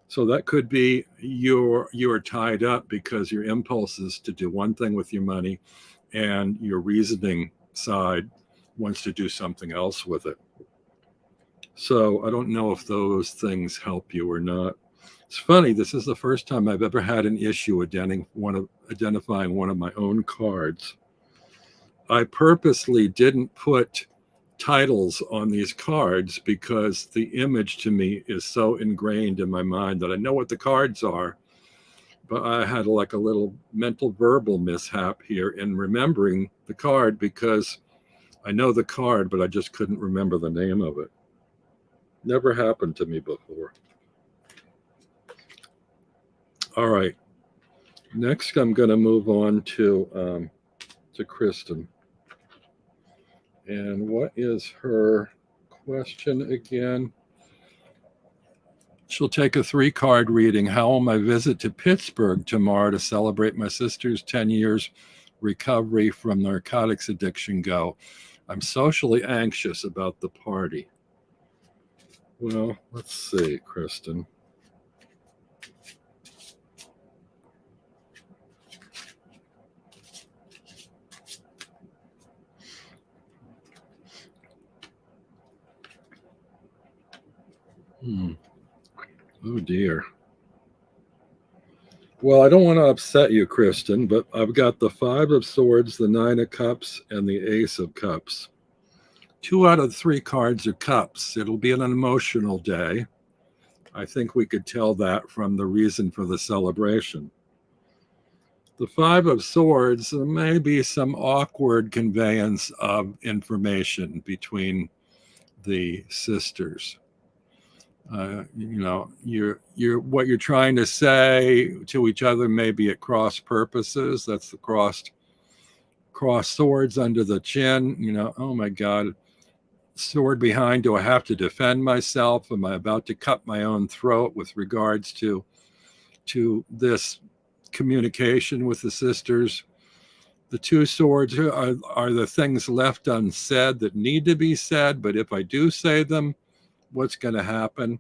So that could be you're tied up because your impulse is to do one thing with your money, and your reasoning side wants to do something else with it. So I don't know if those things help you or not. It's funny, this is the first time I've ever had an issue identifying one of my own cards. I purposely didn't put titles on these cards because the image to me is so ingrained in my mind that I know what the cards are, but I had like a little mental verbal mishap here in remembering the card, because I know the card, but I just couldn't remember the name of it. Never happened to me before. All right. Next, I'm going to move on to Kristen. And what is her question again? She'll take a 3-card reading. How will my visit to Pittsburgh tomorrow to celebrate my sister's 10 years recovery from narcotics addiction go? I'm socially anxious about the party. Well, let's see, Kristen. Oh, dear. Well, I don't want to upset you, Kristen, but I've got the 5 of Swords, the 9 of Cups, and the Ace of Cups. 2 out of 3 cards are cups. It'll be an emotional day. I think we could tell that from the reason for the celebration. The 5 of Swords, there may be some awkward conveyance of information between the sisters. You're what you're trying to say to each other may be at cross purposes. That's the cross swords under the chin. Oh my God, sword behind. Do I have to defend myself? Am I about to cut my own throat with regards to this communication with the sisters? The 2 swords are the things left unsaid that need to be said, but if I do say them, what's going to happen?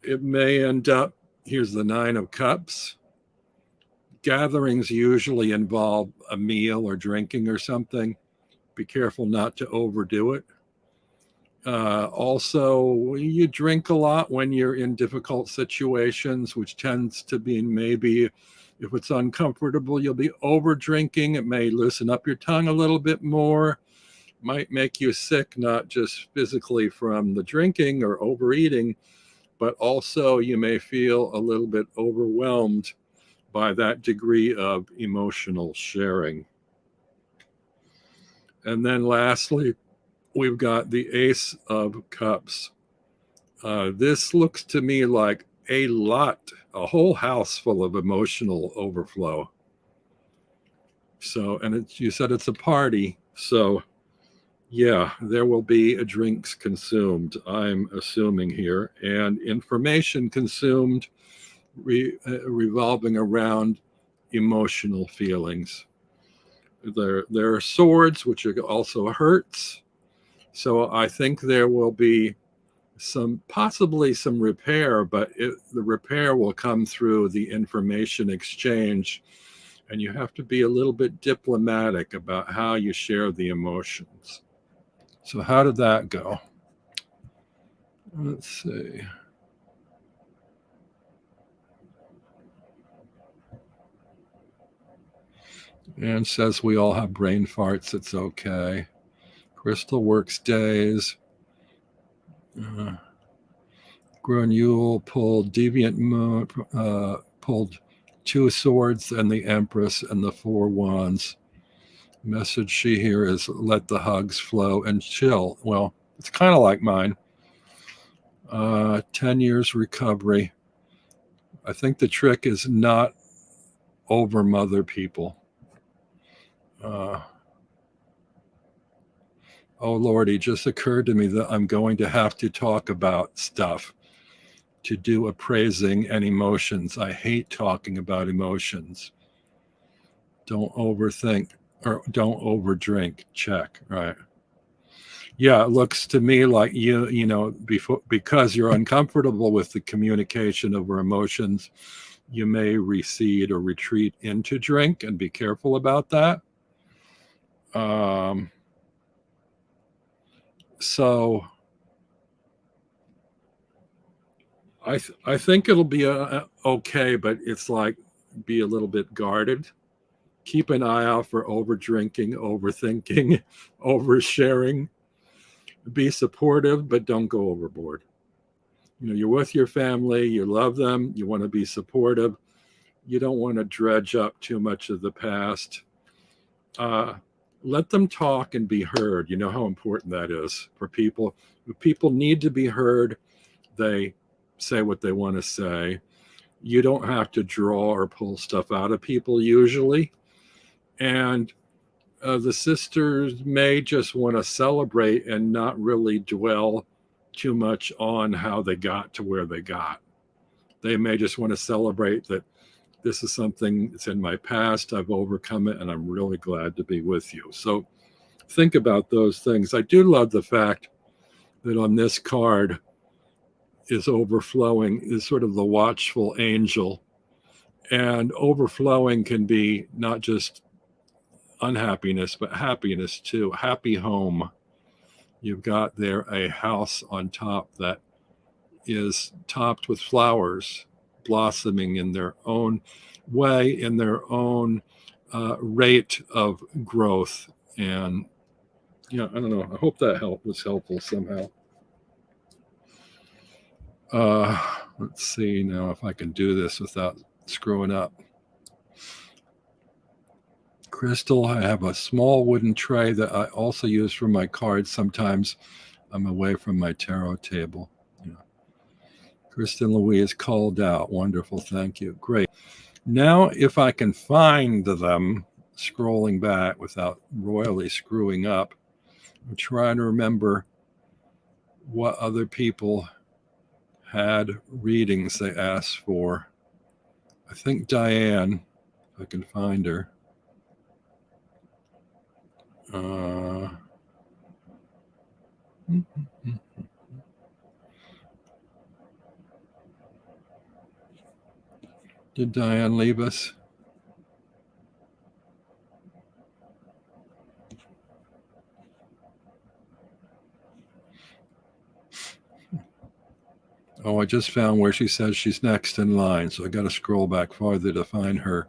It may end up, here's the 9 of Cups. Gatherings usually involve a meal or drinking or something. Be careful not to overdo it. Also, you drink a lot when you're in difficult situations, which tends to be, maybe if it's uncomfortable, you'll be over drinking. It may loosen up your tongue a little bit more. Might make you sick, not just physically from the drinking or overeating, but also you may feel a little bit overwhelmed by that degree of emotional sharing. And then lastly, we've got the Ace of Cups. This looks to me like a whole house full of emotional overflow. So, and you said it's a party. So, yeah, there will be drinks consumed, I'm assuming here, and information consumed revolving around emotional feelings. There are swords, which are also hurts. So I think there will be possibly some repair, but the repair will come through the information exchange, and you have to be a little bit diplomatic about how you share the emotions. So how did that go? Let's see. And says we all have brain farts. It's okay. Crystal works days. Granule pulled Deviant Moon, pulled 2 swords and the Empress and the 4 wands. Message she here is let the hugs flow and chill. Well, it's kind of like mine. 10 years recovery. I think the trick is not over mother people. Oh Lord, it just occurred to me that I'm going to have to talk about stuff to do appraising and emotions. I hate talking about emotions. Don't overthink or don't overdrink. Check. Right. Yeah, it looks to me like you know, because you're uncomfortable with the communication over emotions, you may recede or retreat into drink, and be careful about that. So I think it'll be okay, but it's like be a little bit guarded. Keep an eye out for over drinking, overthinking, oversharing. Be supportive, but don't go overboard. You know, you're with your family, you love them, you want to be supportive. You don't want to dredge up too much of the past. Let them talk and be heard. You know how important that is for people. If people need to be heard, they say what they want to say. You don't have to draw or pull stuff out of people usually. And the sisters may just want to celebrate and not really dwell too much on how they got to where they got. They may just want to celebrate that this is something that's in my past. I've overcome it, and I'm really glad to be with you. So think about those things. I do love the fact that on this card is overflowing, is sort of the watchful angel. And overflowing can be not just unhappiness, but happiness too. Happy home. You've got there a house on top that is topped with flowers blossoming in their own way, in their own rate of growth. And yeah, I don't know. I hope that was helpful somehow. Let's see now if I can do this without screwing up. Crystal, I have a small wooden tray that I also use for my cards. Sometimes I'm away from my tarot table. Yeah. Kristen Louise called out. Wonderful. Thank you. Great. Now, if I can find them, scrolling back without royally screwing up, I'm trying to remember what other people had readings they asked for. I think Diane, if I can find her. Did Diane leave us? Oh, I just found where she says she's next in line, so I got to scroll back farther to find her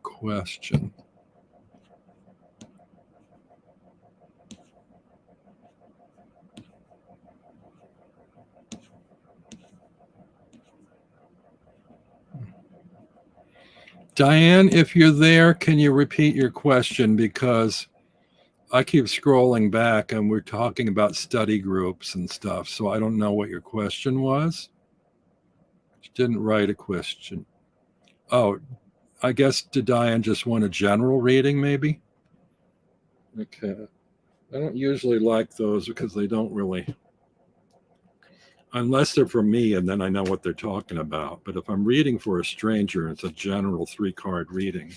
question. Diane, if you're there, can you repeat your question? Because I keep scrolling back and we're talking about study groups and stuff, so I don't know what your question was. She didn't write a question. Oh, I guess did Diane just want a general reading, maybe? Okay. I don't usually like those because they don't really, unless they're for me and then I know what they're talking about. But if I'm reading for a stranger, it's a general 3-card reading.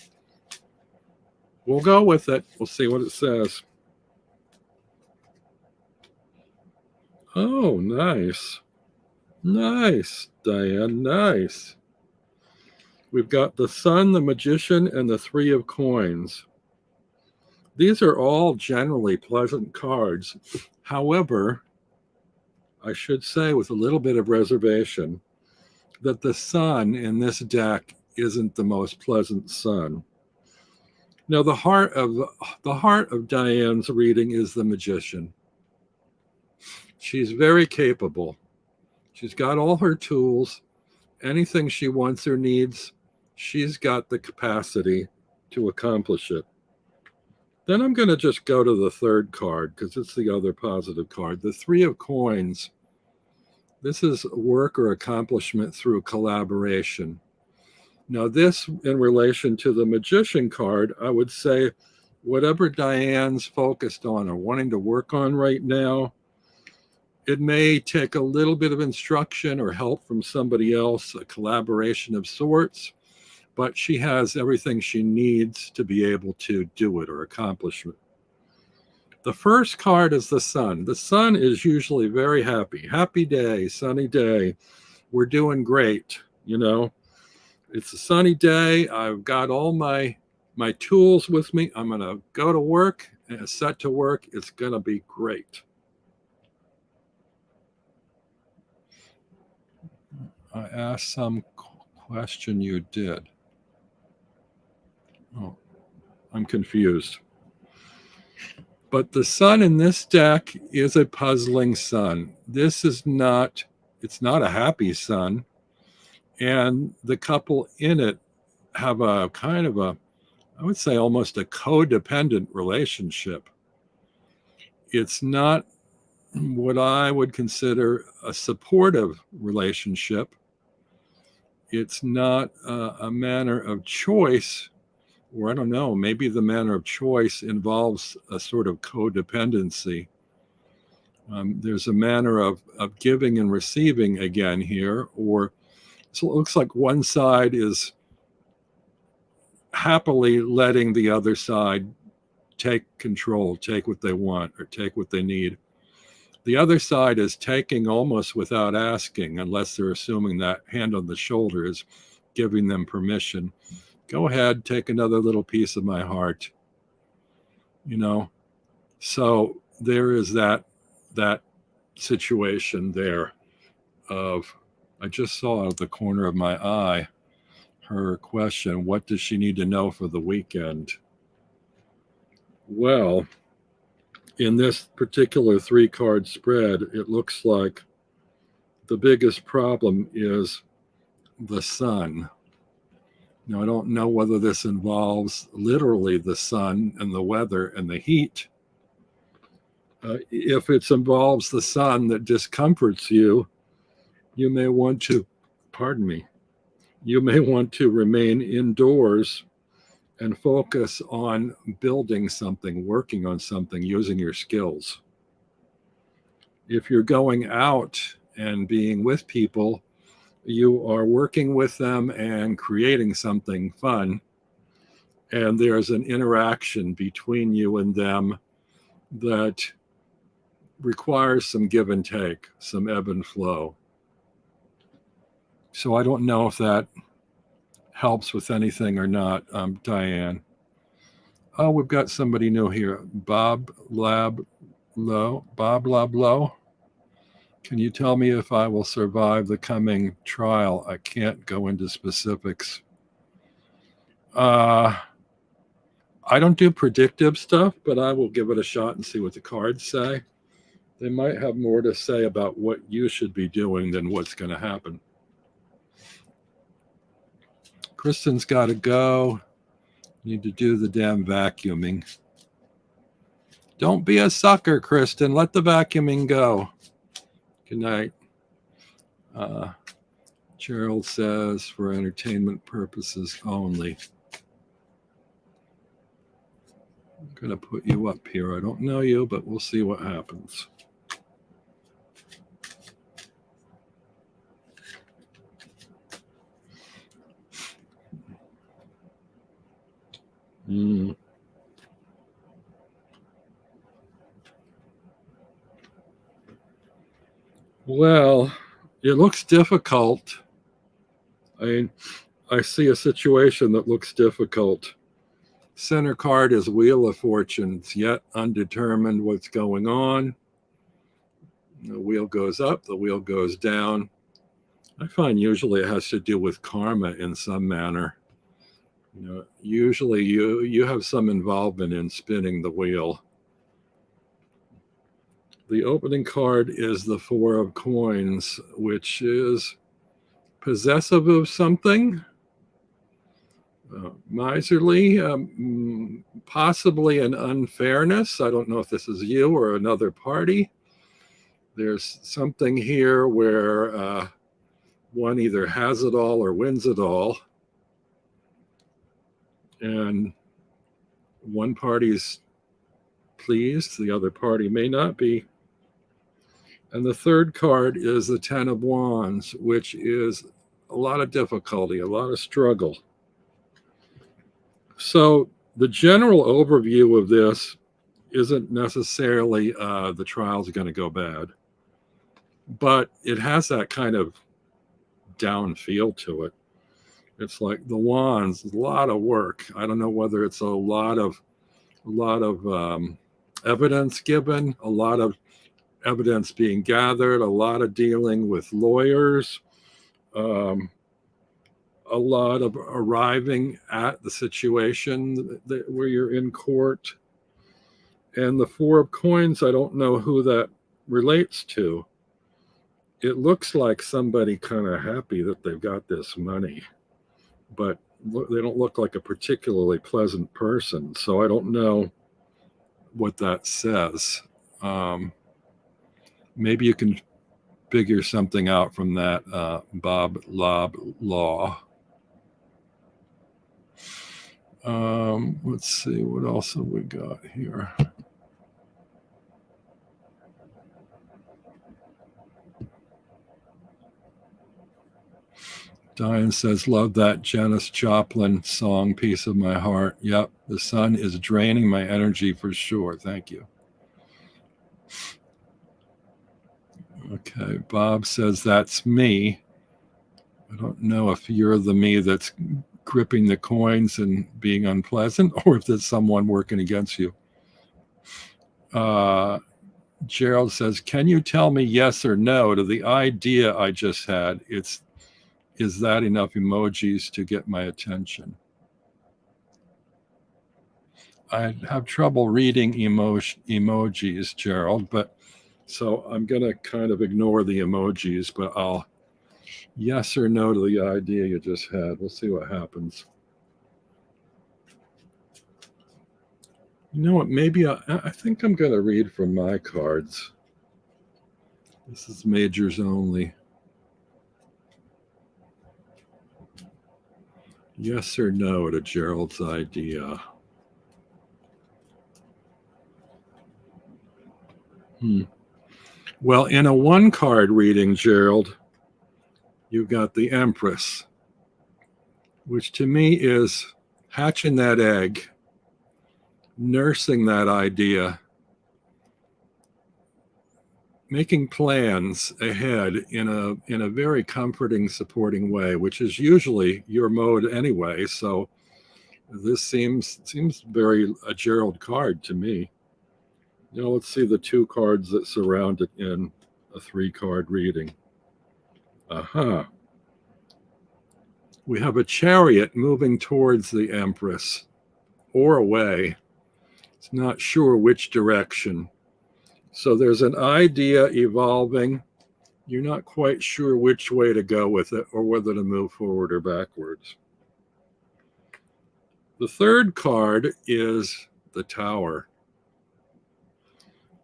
We'll go with it. We'll see what it says. Oh, nice. Nice, Diane. Nice. We've got the Sun, the Magician, and the 3 of Coins. These are all generally pleasant cards. However, I should say with a little bit of reservation that the Sun in this deck isn't the most pleasant sun. Now, the heart of Diane's reading is the magician. She's very capable. She's got all her tools. Anything she wants or needs, she's got the capacity to accomplish it. Then I'm going to just go to the third card because it's the other positive card. The Three of Coins. This is work or accomplishment through collaboration. Now, this in relation to the Magician card, I would say whatever Diane's focused on or wanting to work on right now, it may take a little bit of instruction or help from somebody else, a collaboration of sorts, but she has everything she needs to be able to do it or accomplish it. The first card is the Sun. The Sun is usually very happy. Happy day, sunny day. We're doing great, you know. It's a sunny day. I've got all my tools with me. I'm going to go to work and set to work. It's going to be great. I asked some question you did. Oh, I'm confused. But the Sun in this deck is a puzzling Sun. This is not, it's not a happy Sun. And the couple in it have a kind of a, I would say almost a codependent relationship. It's not what I would consider a supportive relationship. It's not a manner of choice, or I don't know, maybe the manner of choice involves a sort of codependency. There's a manner of giving and receiving again here, or so it looks like one side is happily letting the other side take control, take what they want or take what they need. The other side is taking almost without asking, unless they're assuming that hand on the shoulder is giving them permission. Go ahead, take another little piece of my heart. You know, so there is that situation there of, I just saw out of the corner of my eye her question, what does she need to know for the weekend? Well, in this particular 3-card spread, it looks like the biggest problem is the Sun. Now, I don't know whether this involves literally the sun and the weather and the heat. If it involves the sun that discomforts you, you may want to, you may want to remain indoors and focus on building something, working on something, using your skills. If you're going out and being with people, you are working with them and creating something fun. And there's an interaction between you and them that requires some give and take, some ebb and flow. So I don't know if that helps with anything or not, Diane. Oh, we've got somebody new here. Bob Lablow. Can you tell me if I will survive the coming trial? I can't go into specifics. I don't do predictive stuff, but I will give it a shot and see what the cards say. They might have more to say about what you should be doing than what's going to happen. Kristen's got to go. Need to do the damn vacuuming. Don't be a sucker, Kristen. Let the vacuuming go. Good night. Gerald says, for entertainment purposes only. I'm going to put you up here. I don't know you, but we'll see what happens. Well, it looks difficult. I see a situation that looks difficult. Center card is Wheel of Fortune. It's yet undetermined what's going on. The wheel goes up, the wheel goes down. I find usually it has to do with karma in some manner. Usually you have some involvement in spinning the wheel. The opening card is the Four of Coins, which is possessive of something, miserly, possibly an unfairness. I don't know if this is you or another party. There's something here where one either has it all or wins it all. And one party's pleased, the other party may not be. And the third card is the Ten of Wands, which is a lot of difficulty, a lot of struggle. So the general overview of this isn't necessarily the trial's going to go bad, but it has that kind of down feel to it. It's like the wands, a lot of work. I don't know whether it's a lot of evidence given, a lot of evidence being gathered, a lot of dealing with lawyers, a lot of arriving at the situation where you're in court. And the Four of Coins, I don't know who that relates to. It looks like somebody kind of happy that they've got this money, but they don't look like a particularly pleasant person. So I don't know what that says. Maybe you can figure something out from that Bob Lob law. Let's see, what else have we got here? Diane says, love that Janis Joplin song, Piece of My Heart. Yep, the sun is draining my energy for sure. Thank you. Okay, Bob says, that's me. I don't know if you're the me that's gripping the coins and being unpleasant, or if there's someone working against you. Gerald says, can you tell me yes or no to the idea I just had? Is that enough emojis to get my attention? I have trouble reading emojis, Gerald, but so I'm going to kind of ignore the emojis, but I'll yes or no to the idea you just had. We'll see what happens. You know what? Maybe I think I'm going to read from my cards. This is majors only. Yes or no to Gerald's idea? Well, in a one-card reading, Gerald, you've got the Empress, which to me is hatching that egg, nursing that idea, making plans ahead in a very comforting, supporting way, which is usually your mode anyway. So this seems very a Gerald card to me. Now let's see the two cards that surround it in a 3-card reading. Aha. We have a Chariot moving towards the Empress or away. It's not sure which direction. So there's an idea evolving. You're not quite sure which way to go with it or whether to move forward or backwards. The third card is the Tower.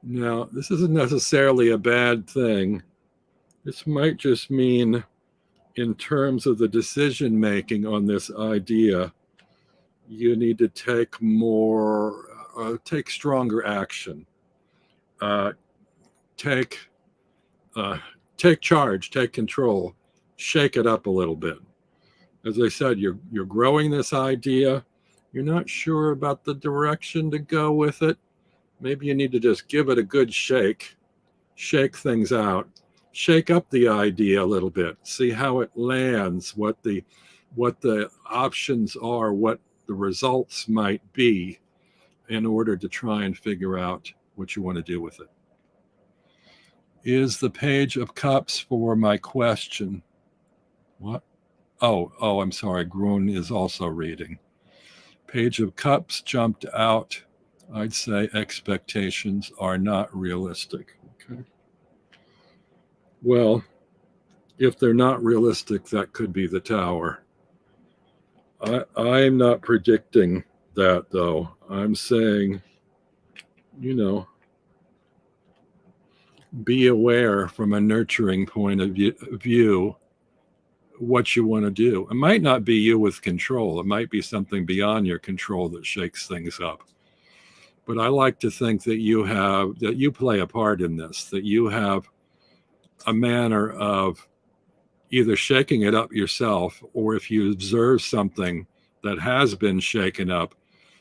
Now, this isn't necessarily a bad thing. This might just mean, in terms of the decision making on this idea, you need to take stronger action. Take charge, take control, shake it up a little bit. As I said, you're growing this idea. You're not sure about the direction to go with it. Maybe you need to just give it a good shake things out, shake up the idea a little bit, see how it lands, what the options are, what the results might be, in order to try and figure out what you want to do with it. Is the Page of Cups for my question? What? Oh, I'm sorry. Grun is also reading. Page of Cups jumped out. I'd say expectations are not realistic. Okay. Well, if they're not realistic, that could be the Tower. I'm not predicting that, though. I'm saying, be aware from a nurturing point of view what you want to do. It might not be you with control. It might be something beyond your control that shakes things up. But I like to think that you play a part in this, that you have a manner of either shaking it up yourself, or if you observe something that has been shaken up,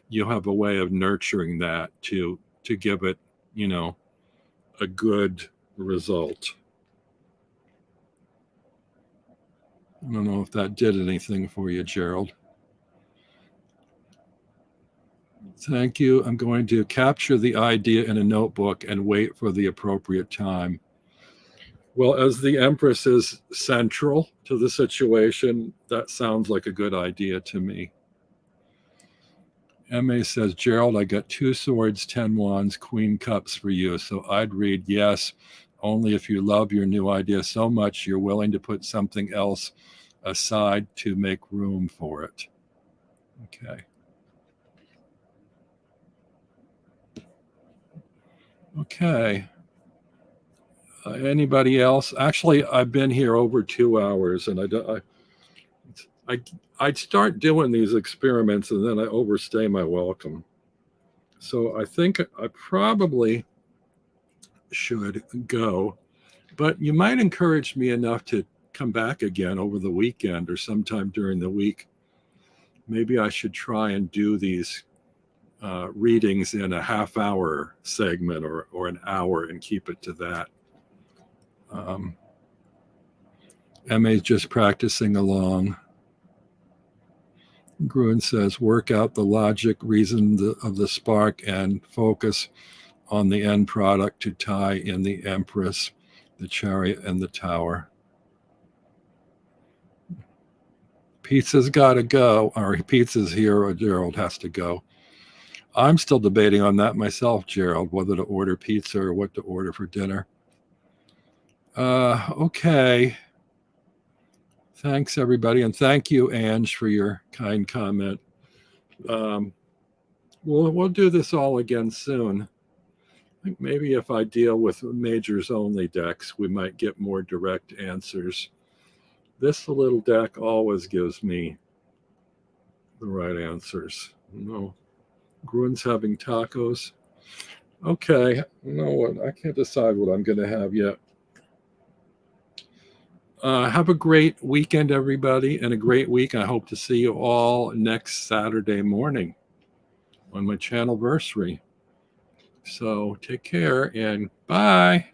you have a way of nurturing that to give it, a good result. I don't know if that did anything for you, Gerald. Thank you. I'm going to capture the idea in a notebook and wait for the appropriate time. Well, as the Empress is central to the situation, that sounds like a good idea to me. MA says, Gerald, I got 2 swords, 10 wands, Queen Cups for you. So I'd read yes, only if you love your new idea so much you're willing to put something else aside to make room for it. Okay. Okay. Anybody else? Actually, I've been here over 2 hours, and I'd start doing these experiments, and then I overstay my welcome. So I think I probably should go, but you might encourage me enough to come back again over the weekend or sometime during the week. Maybe I should try and do these readings in a half-hour segment or an hour and keep it to that. MA's just practicing along. Gruen says, work out the logic, reason of the spark, and focus on the end product to tie in the Empress, the Chariot, and the Tower. Pizza's got to go, or pizza's here, or Gerald has to go. I'm still debating on that myself, Gerald, whether to order pizza or what to order for dinner. Okay. Thanks, everybody. And thank you, Ange, for your kind comment. We'll do this all again soon. I think maybe if I deal with majors only decks, we might get more direct answers. This little deck always gives me the right answers. No. Gruen's having tacos. Okay. You know what? I can't decide what I'm going to have yet. Have a great weekend, everybody, and a great week. I hope to see you all next Saturday morning on my channelversary. So take care and bye.